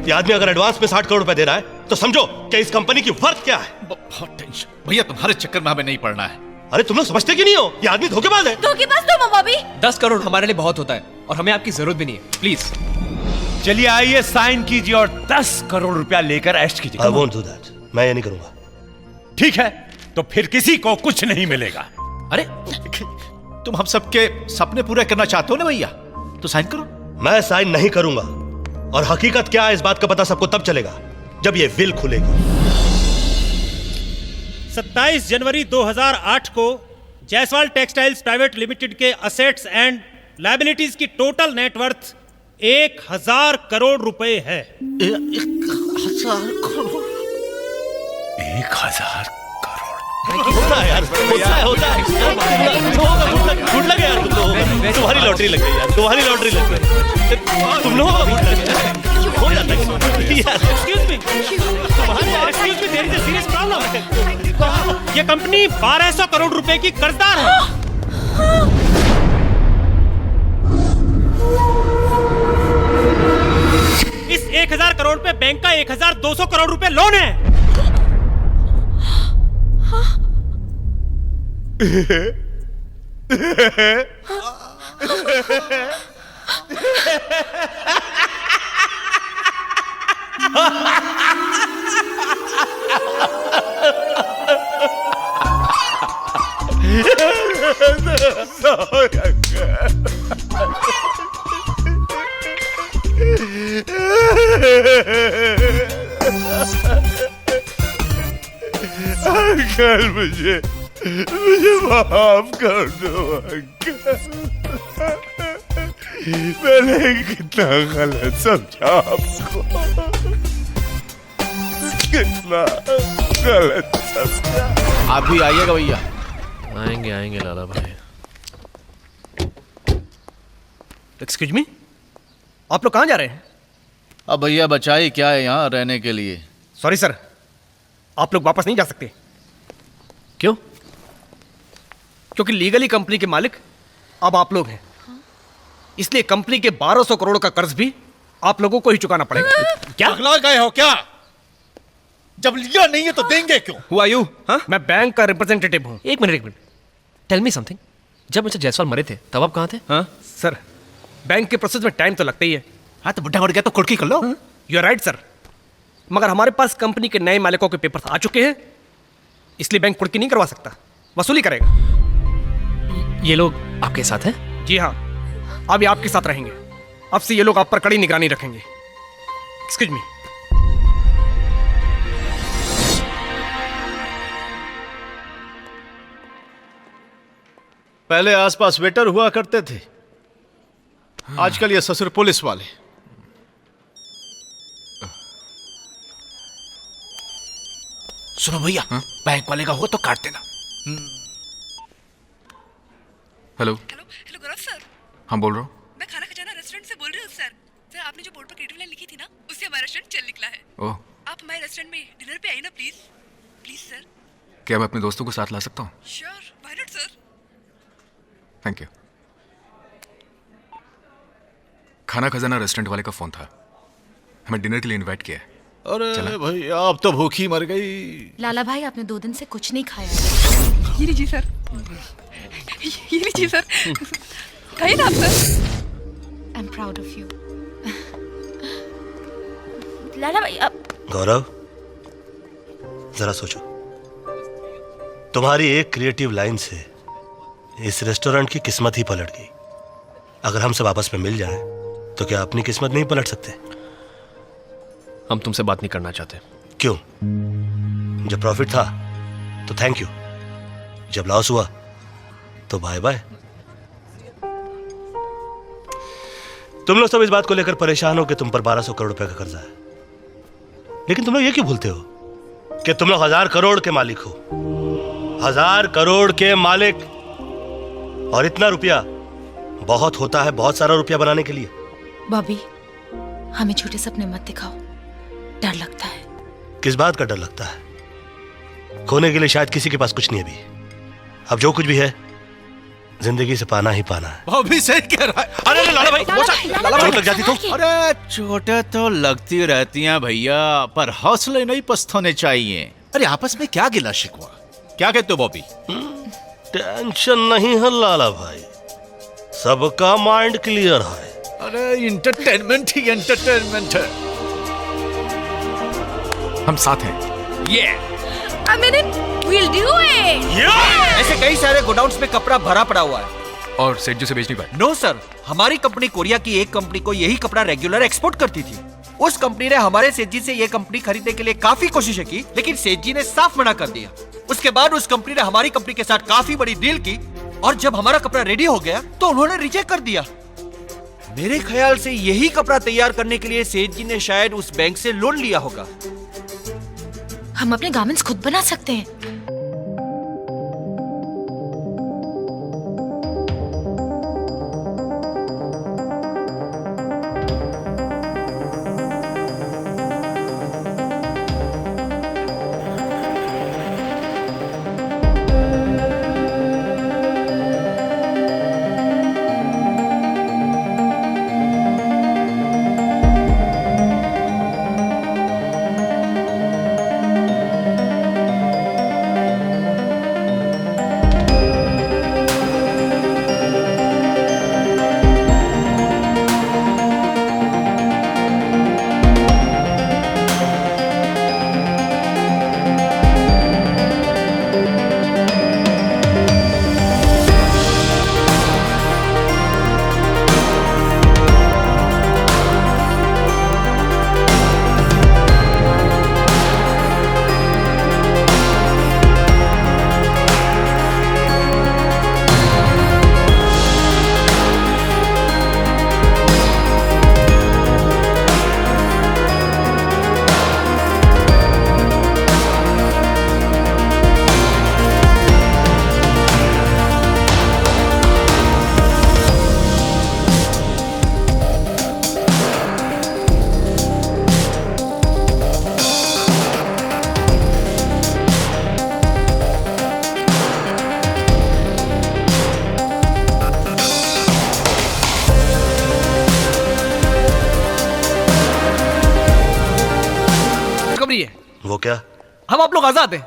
ये आदमी अगर एडवांस में 60 करोड़ रुपए दे रहा है तो समझो कि इस कंपनी की वर्थ क्या है। बहुत टेंशन भैया, तुम्हारे चक्कर में हमें नहीं पड़ना है। अरे तुम लोग समझते क्यों नहीं हो? ये आदमी धोखेबाज है। धोखेबाज तुम हो बॉबी। 10 करोड़ हमारे लिए बहुत होता है और हमें आपकी जरूरत भी नहीं है, प्लीज। चलिए आइए साइन कीजिए और 10 करोड़ रुपया लेकर ऐश कीजिए। I won't do that। मैं ये नहीं करूंगा। ठीक है, तो फिर किसी को कुछ नहीं मिलेगा। अरे तुम हम सबके सपने पूरे करना चाहते हो ना भैया, तो साइन करो। मैं साइन नहीं करूंगा, और हकीकत क्या है इस बात का पता सबको तब चलेगा जब ये विल खुलेगी। 27 जनवरी 2008 को जायसवाल टेक्सटाइल्स प्राइवेट लिमिटेड के असेट्स एंड लायबिलिटीज की टोटल नेटवर्थ 1000 करोड़ रुपए है। 1000 करोड़? 1000 होता है यार, होता है। गुड लगे यार तुम लोगों को। तुम्हारी लॉटरी लग गई यार, तुम्हारी लॉटरी लग गई। तुम लोगों को गुड लगे। हो जाता है। Excuse me, there is a serious problem. ये कंपनी 1200 करोड़ रुपए की कर्जदार है। इस 1000 करोड़ पे बैंक का 1200 करोड़ रुपए लोन है। अंकल मुझे माफ कर दो अंकल। मैंने कितना गलत समझा आपको, कितना गलत समझा। आप भी आइएगा भैया। आएंगे आएंगे लाला भाई। एक्सक्यूज मी, आप लोग कहाँ जा रहे हैं? अब भैया बचाई क्या है यहाँ रहने के लिए। सॉरी सर, आप लोग वापस नहीं जा सकते। क्यों? क्योंकि लीगली कंपनी के मालिक अब आप लोग हैं, इसलिए कंपनी के 1200 करोड़ का कर्ज भी आप लोगों को ही चुकाना पड़ेगा। क्या अगला गए हो क्या? जब लिया नहीं है तो देंगे क्यों? Who are you? मैं बैंक का रिप्रेजेंटेटिव हूँ। एक मिनट टेल मी समथिंग। जब मिस्टर जायसवाल मरे थे तब आप कहाँ थे? सर, बैंक के प्रोसेस में टाइम तो लगता ही है। हाँ तो बुढ़ा मर गया तो कुर्की कर लो। यू आर राइट सर, मगर हमारे पास कंपनी के नए मालिकों के पेपर्स आ चुके हैं, इसलिए बैंक कुर्की नहीं करवा सकता, वसूली करेगा। ये लोग आपके साथ हैं? जी हाँ, अब ये आपके साथ रहेंगे। अब से ये लोग आप पर कड़ी निगरानी रखेंगे। Excuse me. पहले आसपास वेटर हुआ करते थे, आजकल ये ससुर पुलिस वाले। सुनो भैया, बैंक वाले का हो तो काट देना। हेलो गौरव सर। हाँ बोल रहा हूँ। मैं खाना खजाना रेस्टोरेंट से बोल रही हूँ सर। सर, आपने जो बोर्ड पर क्रिएटिव लाइन लिखी थी ना, उससे हमारा रेस्टोरेंट चल निकला है। ओह, आप हमारे रेस्टोरेंट में डिनर पे आइए ना प्लीज। Please sir. क्या मैं अपने दोस्तों को साथ ला सकता हूँ? Sure, why not sir. Thank you. खाना खजाना रेस्टोरेंट वाले का फोन था, हमें डिनर के लिए इनवाइट किया है। अरे भाई आप तो भूखी मर गई। लाला भाई, आपने 2 दिन से कुछ नहीं खाया। ये लीजिए सर, ये लीजिए सर। खाइए ना आप sir. I am proud of you. Lala भाई अब गौरव, जरा सोचो, तुम्हारी एक क्रिएटिव लाइन से इस रेस्टोरेंट की किस्मत ही पलट गई। अगर हम सब आपस में मिल जाएं, तो क्या अपनी किस्मत नहीं पलट सकते? हम तुमसे बात नहीं करना चाहते। क्यों? जब प्रॉफिट था तो थैंक यू, जब लॉस हुआ तो बाय बाय। तुम लोग सब इस बात को लेकर परेशान हो कि तुम पर 1200 करोड़ रुपए का कर्जा है, लेकिन तुम लोग ये क्यों भूलते हो कि तुम लोग 1000 करोड़ के मालिक हो। 1000 करोड़ के मालिक। और इतना रुपया बहुत होता है बहुत सारा रुपया बनाने के लिए। बॉबी, हमें छोटे सपने मत दिखाओ, डर लगता है। किस बात का डर लगता है? खोने के लिए शायद किसी के पास कुछ नहीं है अभी। अब जो कुछ भी है जिंदगी से पाना ही पाना है। भाभी सही कह रहा है। अरे लाला भाई, चोट लग जाती तो? अरे चोटें तो लगती रहती हैं भैया, पर हौसले नहीं पस्त होने चाहिए। अरे आपस में क्या गिला शिकवा? क्या कहते हो बॉबी? टेंशन नहीं है लाला भाई, सबका माइंड क्लियर है। अरे इंटरटेनमेंट ही एंटरटेनमेंट है। हम साथ हैं। I mean it, we'll do it. ऐसे कई सारे गोडाउन्स में कपड़ा भरा पड़ा हुआ है और सेठ जी से बेच नहीं पाए। नो सर, हमारी कंपनी कोरिया की एक कंपनी को यही कपड़ा रेगुलर एक्सपोर्ट करती थी। उस कंपनी ने हमारे सेठ जी से ये कंपनी खरीदने के लिए काफी कोशिशें की, लेकिन सेठ जी ने साफ मना कर दिया। उसके बाद उस कंपनी ने हमारी कंपनी के साथ काफी बड़ी डील की, और जब हमारा कपड़ा रेडी हो गया तो उन्होंने रिजेक्ट कर दिया। मेरे ख्याल से यही कपड़ा तैयार करने के लिए सेठ जी ने शायद उस बैंक से लोन लिया होगा। हम अपने गारमेंट्स खुद बना सकते हैं। वो क्या? हम आप लोग आजाद हैं।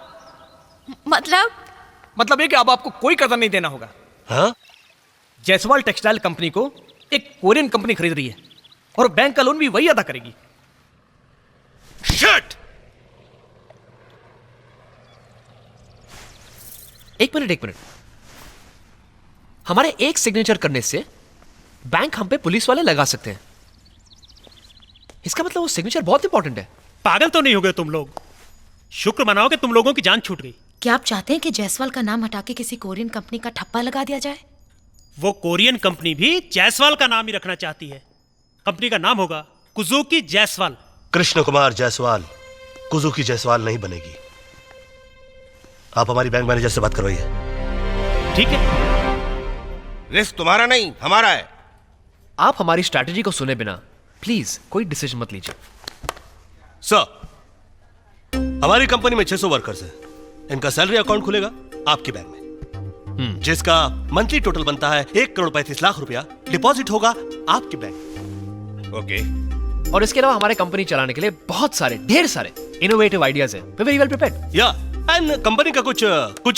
मतलब ये कि अब आपको कोई कर्जा नहीं देना होगा। हाँ? जायसवाल टेक्सटाइल कंपनी को एक कोरियन कंपनी खरीद रही है और बैंक का लोन भी वही अदा करेगी। Shut! एक मिनट। हमारे एक सिग्नेचर करने से बैंक हम पे पुलिस वाले लगा सकते हैं। इसका मतलब वो सिग्नेचर बहुत इंपॉर्टेंट है। पागल तो नहीं हो गए तुम लोग? शुक्र मनाओ कि तुम लोगों की जान छूट गई। क्या आप चाहते हैं कि जायसवाल का नाम हटा के किसी कोरियन कंपनी का ठप्पा लगा दिया जाए? वो कोरियन कंपनी भी जायसवाल का नाम ही रखना चाहती है। कंपनी का नाम होगा कुजुकी जायसवाल। कृष्ण कुमार जायसवाल कुजुकी जायसवाल नहीं बनेगी। आप हमारी बैंक मैनेजर से बात करवाइए। ठीक है। रिस्क तुम्हारा नहीं, हमारा है। आप हमारी स्ट्रैटेजी को सुने बिना प्लीज कोई डिसीजन मत लीजिए। सर, हमारी कंपनी में 600 वर्कर्स हैं। इनका सैलरी अकाउंट खुलेगा आपके बैंक में, जिसका मंथली टोटल बनता है 1,35,00,000 रुपया। डिपॉजिट होगा आपके बैंक। ओके। और इसके अलावा हमारे कंपनी चलाने के लिए बहुत सारे ढेर सारे इनोवेटिव आइडियाज हैं। Very well prepared. या एंड कंपनी का कुछ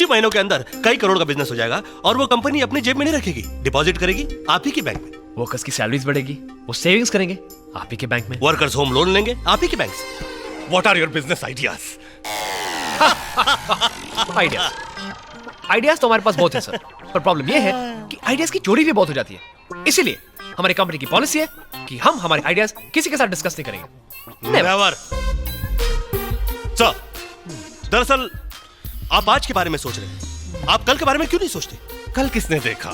ही महीनों के अंदर कई करोड़ का बिजनेस हो जाएगा और वो कंपनी अपनी जेब में नहीं रखेगी, डिपॉजिट करेगी आप ही के बैंक में। वर्कर्स की सैलरीज बढ़ेगी, वो सेविंग्स करेंगे आप ही के बैंक में। वर्कर्स होम लोन लेंगे आप ही के बैंक से। What are your business ideas? Ideas तो हमारे पास बहुत है सर, पर प्रॉब्लम ये है कि आइडियाज की चोरी भी बहुत हो जाती है। इसीलिए हमारी कंपनी की पॉलिसी है कि हम हमारे आइडियाज किसी के साथ डिस्कस नहीं करेंगे। नेवर। सर, दरअसल आप आज के बारे में सोच रहे हैं, आप कल के बारे में क्यों नहीं सोचते? कल किसने देखा?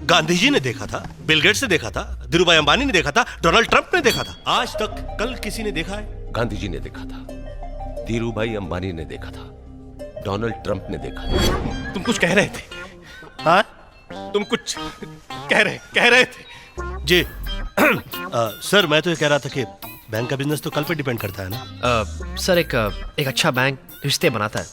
गांधी जी ने देखा था, बिल गेट्स ने देखा था, धीरूभाई अंबानी ने देखा था, डोनाल्ड ट्रंप ने देखा था। आज तक कल किसी ने देखा है? गांधी जी ने देखा था, धीरूभाई अंबानी ने देखा था, डोनाल्ड ट्रंप ने देखा था। तुम कुछ कह रहे थे? हाँ? तुम कुछ कह रहे थे? जी सर, मैं तो ये कह रहा था कि बैंक का बिजनेस तो कल पे डिपेंड करता है ना। सर एक अच्छा बैंक रिश्ते बनाता है,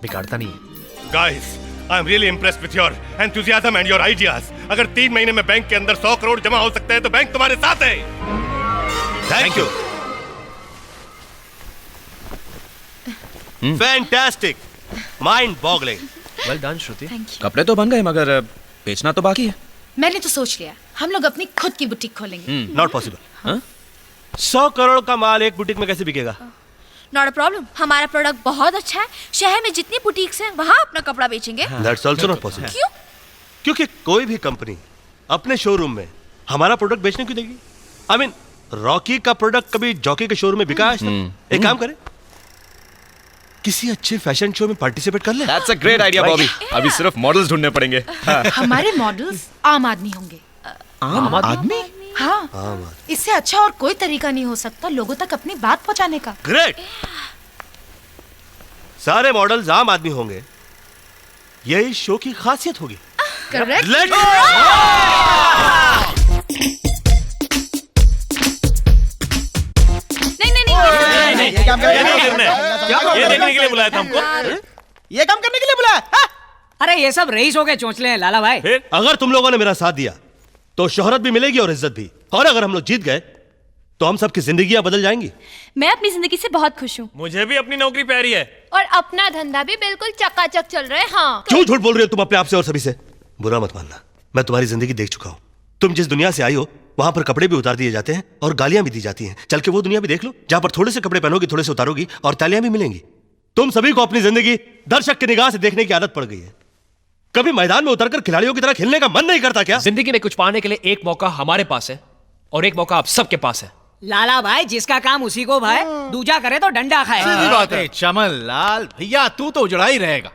बिगाड़ता नहीं है। Guys, I am really impressed with your enthusiasm and your ideas. अगर 3 महीने में बैंक के अंदर 100 करोड़ जमा हो सकते हैं तो बैंक तुम्हारे साथ है। Thank you. Fantastic, mind boggling. Well done Shruti. कपड़े तो बन गए मगर बेचना तो बाकी है। मैंने तो सोच लिया, हम लोग अपनी खुद की बुटीक खोलेंगे। Not possible. 100 करोड़ का माल एक बुटीक में कैसे बिकेगा? नॉट अ प्रॉब्लम, हमारा प्रोडक्ट बहुत अच्छा है। शहर में जितनी बुटीक्स हैं वहाँ अपना कपड़ा बेचेंगे। That's also not possible। क्यों? क्योंकि कोई भी कंपनी अपने शोरूम में हमारा प्रोडक्ट बेचने क्यों देगी? I mean, रॉकी का प्रोडक्ट कभी जॉकी के शोरूम में बिका आज तक? एक काम करें, किसी अच्छे फैशन शो में पार्टिसिपेट कर ले। That's a great idea, Bobby. अभी सिर्फ मॉडल्स ढूंढने पड़ेंगे। हमारे मॉडल्स आम आदमी होंगे। आम आदमी? हाँ, इससे अच्छा और कोई तरीका नहीं हो सकता लोगों तक अपनी बात पहुंचाने का। ग्रेट। सारे मॉडल्स आम आदमी होंगे, यही शो की खासियत होगी। करेक्ट। नहीं, ये काम देखने के लिए बुलाया था हमको। ये काम करने के लिए बुलाया? अरे ये सब रईस हो गए चोंचले हैं लाला भाई। अगर तुम लोगों ने मेरा साथ दिया तो शोहरत भी मिलेगी और इज्जत भी, और अगर हम लोग जीत गए तो हम सबकी जिंदगियां बदल जाएंगी। मैं अपनी जिंदगी से बहुत खुश हूँ। मुझे भी अपनी नौकरी प्यारी है और अपना धंधा भी बिल्कुल चकाचक चल रहा है। हाँ। क्यों झूठ बोल रही हो तुम अपने आप से और सभी से? बुरा मत मानना, मैं तुम्हारी जिंदगी देख चुका हूँ। तुम जिस दुनिया से आई हो वहां पर कपड़े भी उतार दिए जाते हैं और गालियां भी दी जाती हैं। चल के वो दुनिया भी देख लो जहां पर थोड़े से कपड़े पहनोगी, थोड़े से उतारोगी और तालियां भी मिलेंगी। तुम सभी को अपनी जिंदगी दर्शक की निगाह से देखने की आदत पड़ गई है। कभी मैदान में उतरकर खिलाड़ियों की तरह खेलने का मन नहीं करता क्या? जिंदगी में कुछ पाने के लिए एक मौका हमारे पास है और एक मौका आप सबके पास है। लाला भाई, जिसका काम उसी को भाई, दूजा करे तो डंडा खाए। सीधी बात है। चमन लाल भैया, तू तो उजड़ा ही रहेगा।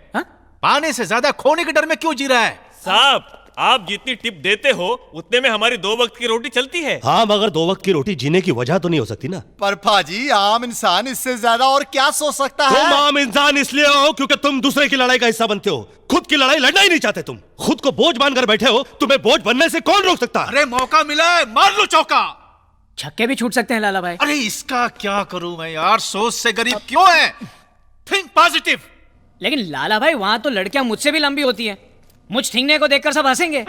पाने से ज्यादा खोने के डर में क्यों जी रहा है? साहब, आप जितनी टिप देते हो उतने में हमारी 2 वक्त की रोटी चलती है। हाँ, मगर 2 वक्त की रोटी जीने की वजह तो नहीं हो सकती ना। पर भाजी, आम इंसान इससे ज्यादा और क्या सोच सकता है? तुम आम इंसान इसलिए हो क्योंकि तुम दूसरे की लड़ाई का हिस्सा बनते हो। खुद की लड़ाई लड़ना ही नहीं चाहते तुम। खुद को बोझ मानकर बैठे हो, तुम्हें बोझ बनने से कौन रोक सकता? अरे मौका मिला है, मार लो चौका। छक्के भी छूट सकते हैं लाला भाई। अरे इसका क्या करूं मैं यार, सोच से गरीब क्यों है? Think positive. लेकिन लाला भाई, वहां तो लड़कियां मुझसे भी लंबी होती हैं। मुझ ठींगने को देखकर सब हंसेंगे।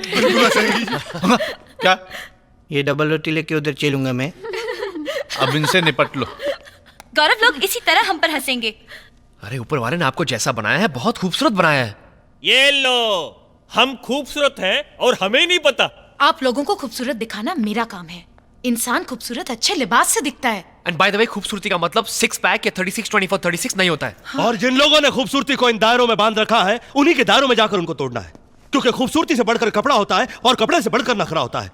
क्या? ये डबल रोटी लेके उधर चलूंगा मैं। अब इनसे निपट लो। गौरव, लोग इसी तरह हम पर हंसेंगे। अरे ऊपर वाले ने आपको जैसा बनाया है बहुत खूबसूरत बनाया है। ये लो, हम खूबसूरत हैं और हमें नहीं पता। आप लोगों को खूबसूरत दिखाना मेरा काम है। इंसान खूबसूरत अच्छे लिबास से दिखता है। एंड बाय द वे खूबसूरती का मतलब 6 पैक या 36 24 36 नहीं होता है। और जिन लोगों ने खूबसूरती को इन दायरों में बांध रखा है उन्हीं के दायरों में जाकर उनको तोड़ना है, क्योंकि खूबसूरती से बढ़कर कपड़ा होता है और कपड़े से बढ़कर नखरा होता है।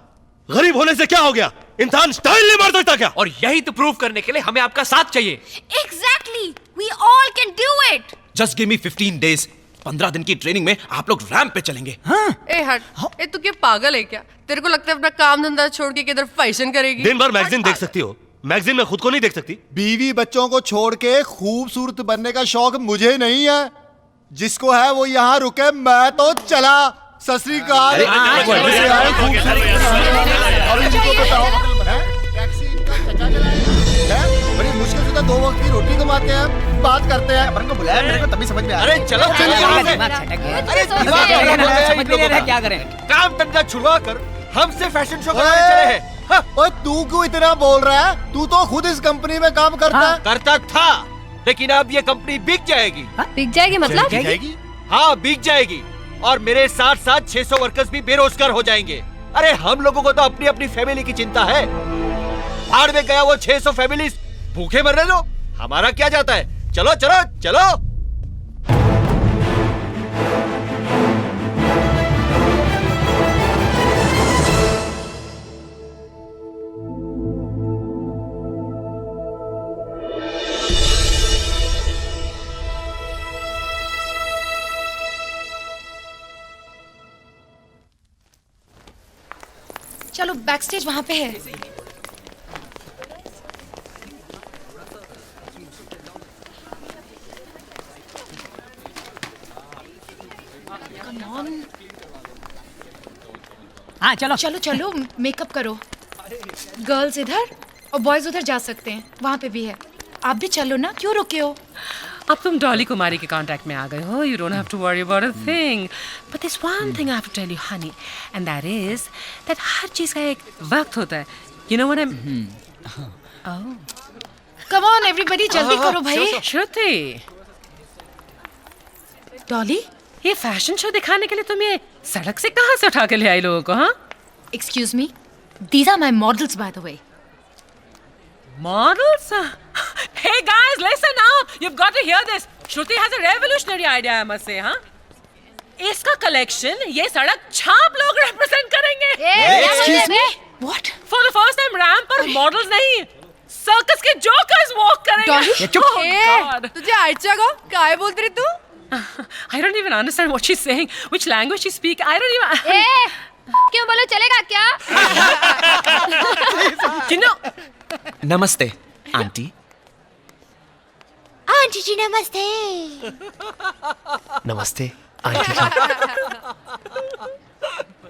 गरीब होने से क्या हो गया, इंसान स्टाइल नहीं मार सकता क्या? और यही तो प्रूव करने के लिए हमें आपका साथ चाहिए। Exactly, we all can do it. Just give me 15 days. 15 दिन की ट्रेनिंग में आप लोग रैंप पे चलेंगे। ए हट, ए तू क्या पागल है क्या? तेरे को लगता है अपना काम धंधा छोड़ के किधर फैशन करेगी? दिन भर मैगजीन देख सकती हो, मैगजीन में खुद को नहीं देख सकती? बीवी बच्चों को छोड़ के खूबसूरत बनने का शौक मुझे नहीं है। जिसको है वो यहाँ रुके, मैं तो चला। सत श्री अकाल। बड़ी मुश्किल से तो 2 वक्त की रोटी कमाते हैं, बात करते हैं। अपन को बुलाया मेरे को तभी समझ में आया। अरे चलो क्या करें? काम धंधा छुड़वा कर हमसे फैशन शो कराने चले हैं। ओए तू क्यों इतना बोल रहा है? तू तो खुद इस कंपनी में काम करता है। करता था, लेकिन अब ये कंपनी बिक जाएगी। बिक जाएगी मतलब? हाँ बिक जाएगी, और मेरे साथ साथ 600 वर्कर्स भी बेरोजगार हो जाएंगे। अरे हम लोगों को तो अपनी अपनी फैमिली की चिंता है। भाड़ में गया वो 600 फैमिली, भूखे मरने दो, हमारा क्या जाता है। चलो चलो चलो। चलो बैक स्टेज वहां पे है। हाँ चलो चलो चलो मेकअप करो। गर्ल्स इधर और बॉयज उधर जा सकते हैं, वहां पे भी है। आप भी चलो ना, क्यों रुके हो? अब तुम डॉली कुमारी के कांटेक्ट में आ गए हो, you don't have to worry about a thing, but this one thing I have to tell you honey, and that is that हर चीज का एक वक्त होता है। You know what I am. Come on everybody, जल्दी करो भाई। श्रुति, डॉली, ये फैशन शो दिखाने के लिए तुम ये सड़क से कहाँ से उठा के ले आई लोगों को? हाँ, excuse me, these are my models by the way. Models? Hey guys, listen up. You've got to hear this. Shruti has a revolutionary idea, I must say, हाँ? इसका कलेक्शन ये सड़क छाप लोग रिप्रेजेंट करेंगे। Excuse me? What? For the first time ramp पर models नहीं, circus के जोकर्स वॉक करेंगे। Oh God. तुझे आइचा को काय बोलती रही तू? I don't even understand what she's saying. Which language she speak? I don't even. क्यों बोलो, चलेगा क्या? You know. नमस्ते आंटी। आंटी जी नमस्ते। नमस्ते aunty.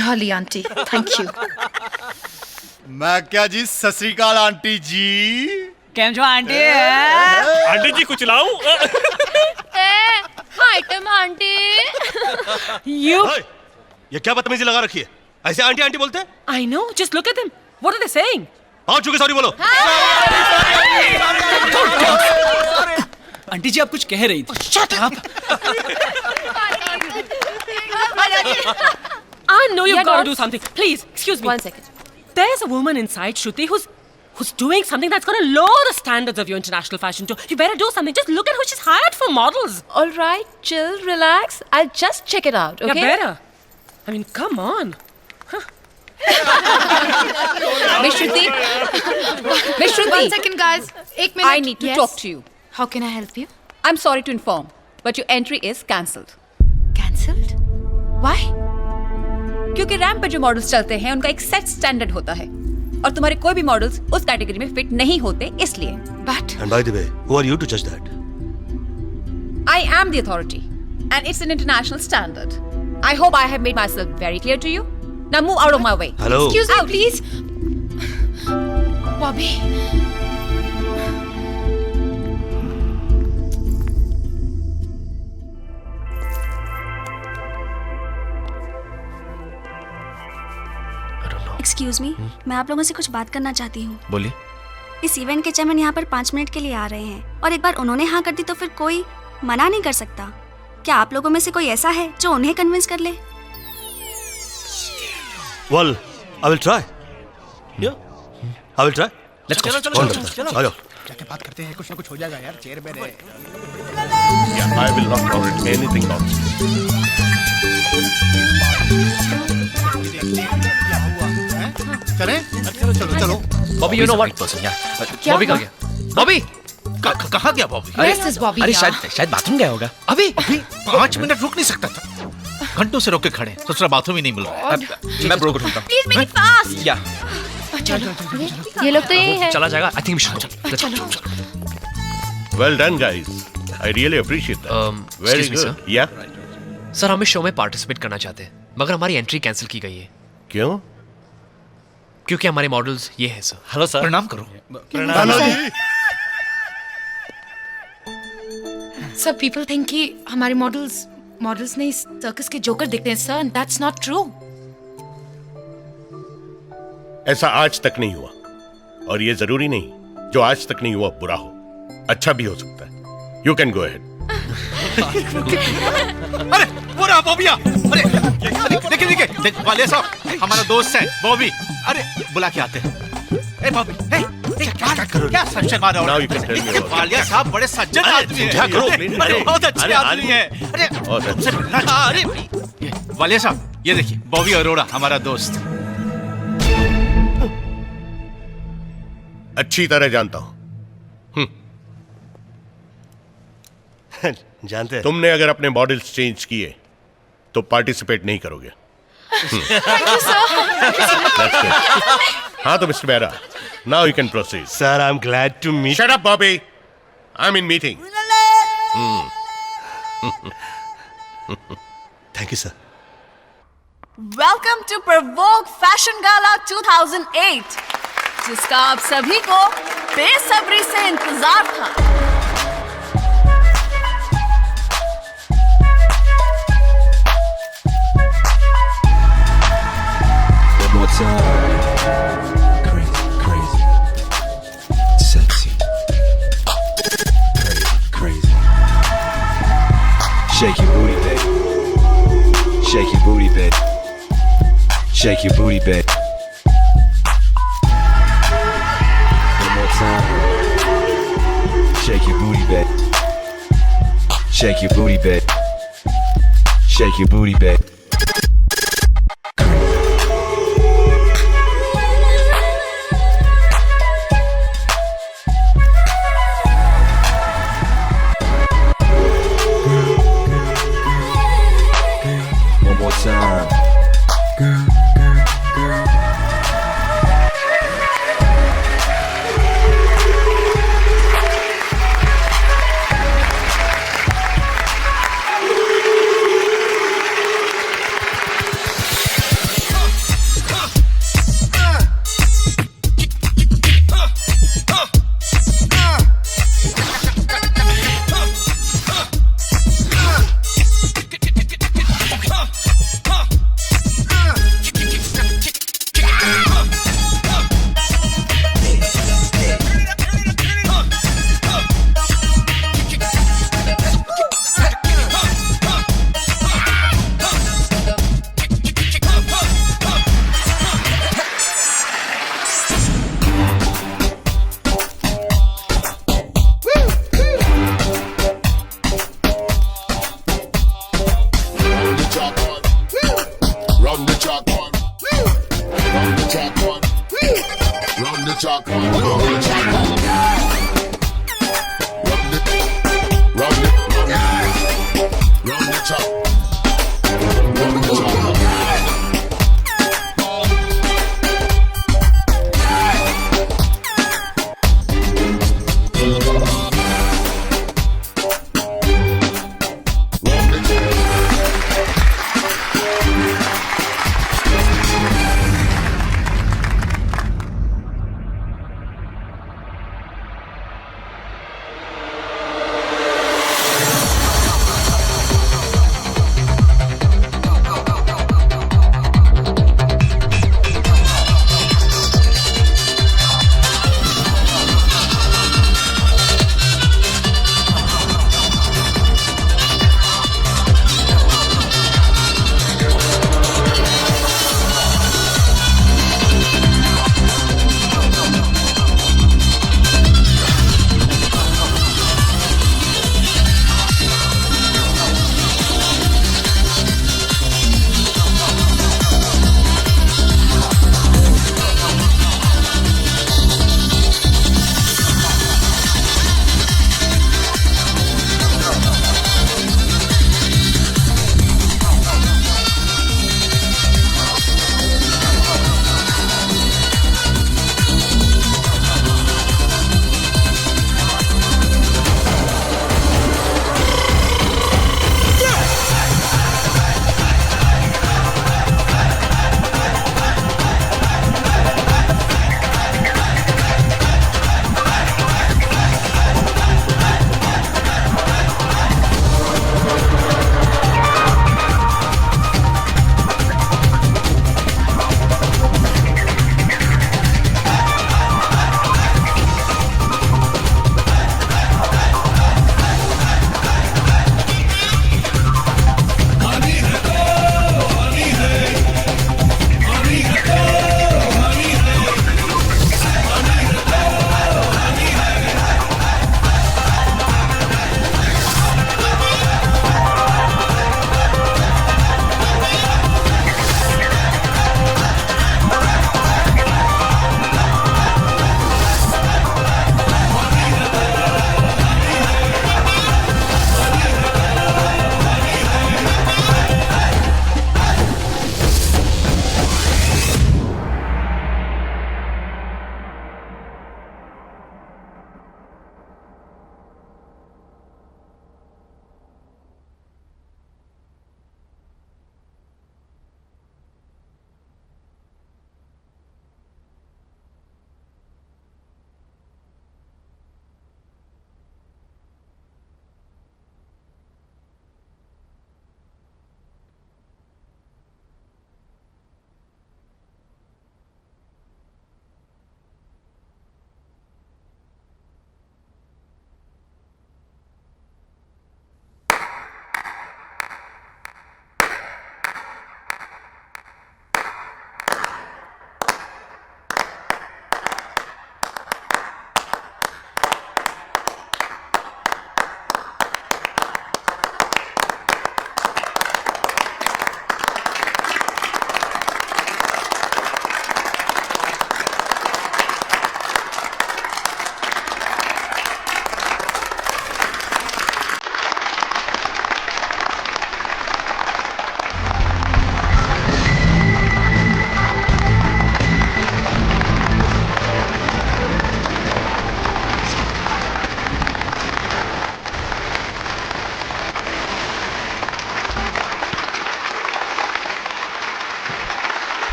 Dolly aunty, thank you. मैं क्या जी, सत श्री अकाल आंटी जी। कैम जो आंटी? आंटी जी कुछ लाऊं? Item aunty. You. ये क्या बदतमीजी लगा रखी है? ऐसे आंटी आंटी बोलते हैं? I know. Just look at them. What are they saying? आओ चुके, सॉरी बोलो। आंटी जी आप कुछ कह रही थी। Shut up. I know you've got to do something. Please, excuse me. 1 second. There's a woman inside, Shruti, who's doing something that's going to lower the standards of your international fashion show. You better do something. Just look at who she's hired for models. All right, chill, relax. I'll just check it out, okay? Yeah, better. I mean, come on. Miss Shruti. Miss Shruti. 1 second guys, 1 minute. I need to talk to you. How can I help you? I'm sorry to inform, but your entry is cancelled. Cancelled? Why? क्योंकि ramp पर जो models चलते हैं उनका एक set standard होता है, और तुम्हारे कोई भी मॉडल्स उस कैटेगरी में फिट नहीं होते, इसलिए। But And by the way, who are you to judge that? I am the authority, and it's an international standard. I hope I have made myself very clear to you. Now move out of my way. Hello. Excuse me, please. Bobby. Excuse me, मैं आप लोगों से कुछ बात करना चाहती हूँ। बोलिए। इस इवेंट के चेयरमैन यहाँ पर 5 मिनट के लिए आ रहे हैं, और एक बार उन्होंने हाँ कर दी तो फिर कोई मना नहीं कर सकता। क्या आप लोगों में से कोई ऐसा है जो उन्हें कन्विंस कर ले? Well, I will try. Yeah, I will try. Let's go. चलो आ जाओ। जाके बात करते हैं, कुछ ना कुछ हो जाएगा यार, चेयर पे रहे। Yeah, I will not tolerate anything nonsense. चले? चलो चलो। Bobby, you know what? क्या बॉबी कहाँ हुआ? गया? बॉबी कहाँ गया बॉबी? Where's this Bobby अरे यार? शायद बाथरूम गया होगा। अभी 5 मिनट रुक नहीं सकता था। घंटों से रोक के खड़े, ससुरा बाथरूम ही नहीं मिल रहा है। मैं ब्रो को ढूंढता हूँ। Please make it fast. या ये लोग तो यही है। चला जाएगा। आई थिंक वी शुड चलो। Well done, guys. I really appreciate that. Very excuse me, good. sir. Yeah. Sir, हम इस शो में पार्टिसिपेट करना चाहते हैं, मगर हमारी एंट्री कैंसिल की गई है। क्यों? क्योंकि हमारे मॉडल्स ये हैं सर। Hello sir. प्रणाम करो। सर, पीपल थिंक कि हमारे मॉडल्स ने इस सर्कस के जोकर दिखते हैं sir, and that's not true. ऐसा आज तक नहीं हुआ, और ये जरूरी नहीं जो आज तक नहीं हुआ बुरा हो, अच्छा भी हो सकता है। You can go ahead. अरे वो रहा बॉबिया। अरे देखिए वालिया साहब, हमारा दोस्त है बॉबी। अरे बुला के आते हैं। ए बॉबी, क्या संशय मारा? Now you can tell me about it. Walia साहब बड़े सज्जन आदमी हैं। अरे बहुत अच्छे आदमी हैं। अरे तुमसे मिलना चाहते हैं। अरे वालिया साहब, ये देखिए बॉबी अरोड़ा, हमारा दोस्त। अच्छी तरह जानता हूं। जानते हैं। तुमने अगर अपने मॉडल्स चेंज किए तो पार्टिसिपेट नहीं करोगे। हाँ तो mister Bera, now you can proceed. Sir, I am glad to meet. Shut up Bobby, I am in meeting. Thank you sir. Welcome to provoke fashion gala 2008, जिसका आप सभी को बेसब्री से इंतजार था। Crazy, sexy, crazy. Shake your booty, babe. Shake your booty, babe. Shake your booty, babe. One more time. Shake your booty, babe. Shake your booty, babe. Shake your booty, babe. Time. Girl.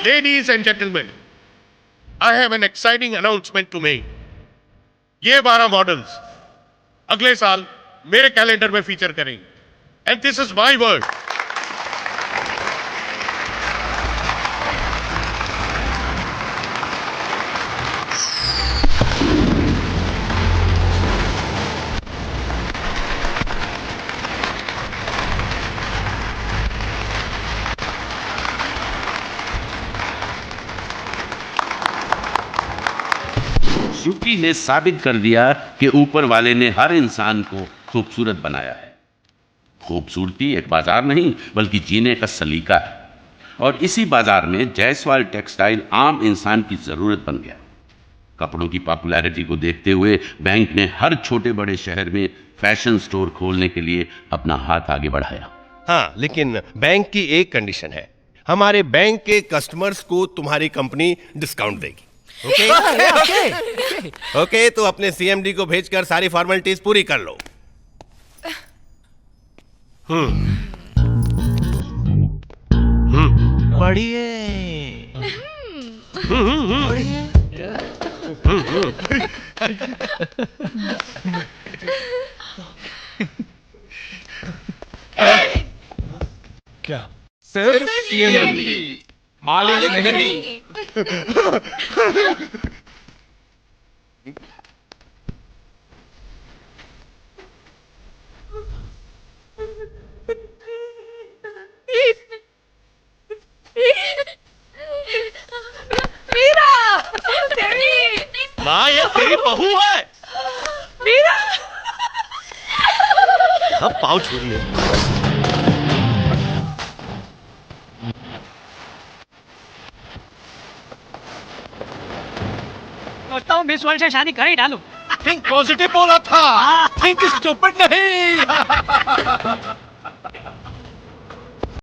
Ladies and gentlemen, I have an exciting announcement to make. ये 12 models अगले साल मेरे calendar में feature करेंगे and this is my word. सुकी ने साबित कर दिया कि ऊपर वाले ने हर इंसान को खूबसूरत बनाया है. खूबसूरती एक बाजार नहीं बल्कि जीने का सलीका है और इसी बाजार में जायसवाल टेक्सटाइल आम इंसान की जरूरत बन गया. कपड़ों की पॉपुलैरिटी को देखते हुए बैंक ने हर छोटे बड़े शहर में फैशन स्टोर खोलने के लिए अपना हाथ आगे बढ़ाया. हाँ, लेकिन बैंक की एक कंडीशन है. हमारे बैंक के कस्टमर्स को तुम्हारी कंपनी डिस्काउंट देगी. ओके, तो अपने सीएमडी को भेजकर सारी फॉर्मेलिटीज पूरी कर लो. बढ़िया. क्या सिर्फ सीएमडी मालिक नहीं. मीरा, माँ, ये तेरी बहू है. मीरा, अब पाँव छोड़िए. सोचता हूँ मिस वर्ल्ड से शादी कर ही डालूं. थिंक पॉजिटिव बोला था. थिंक स्टूपिड नहीं.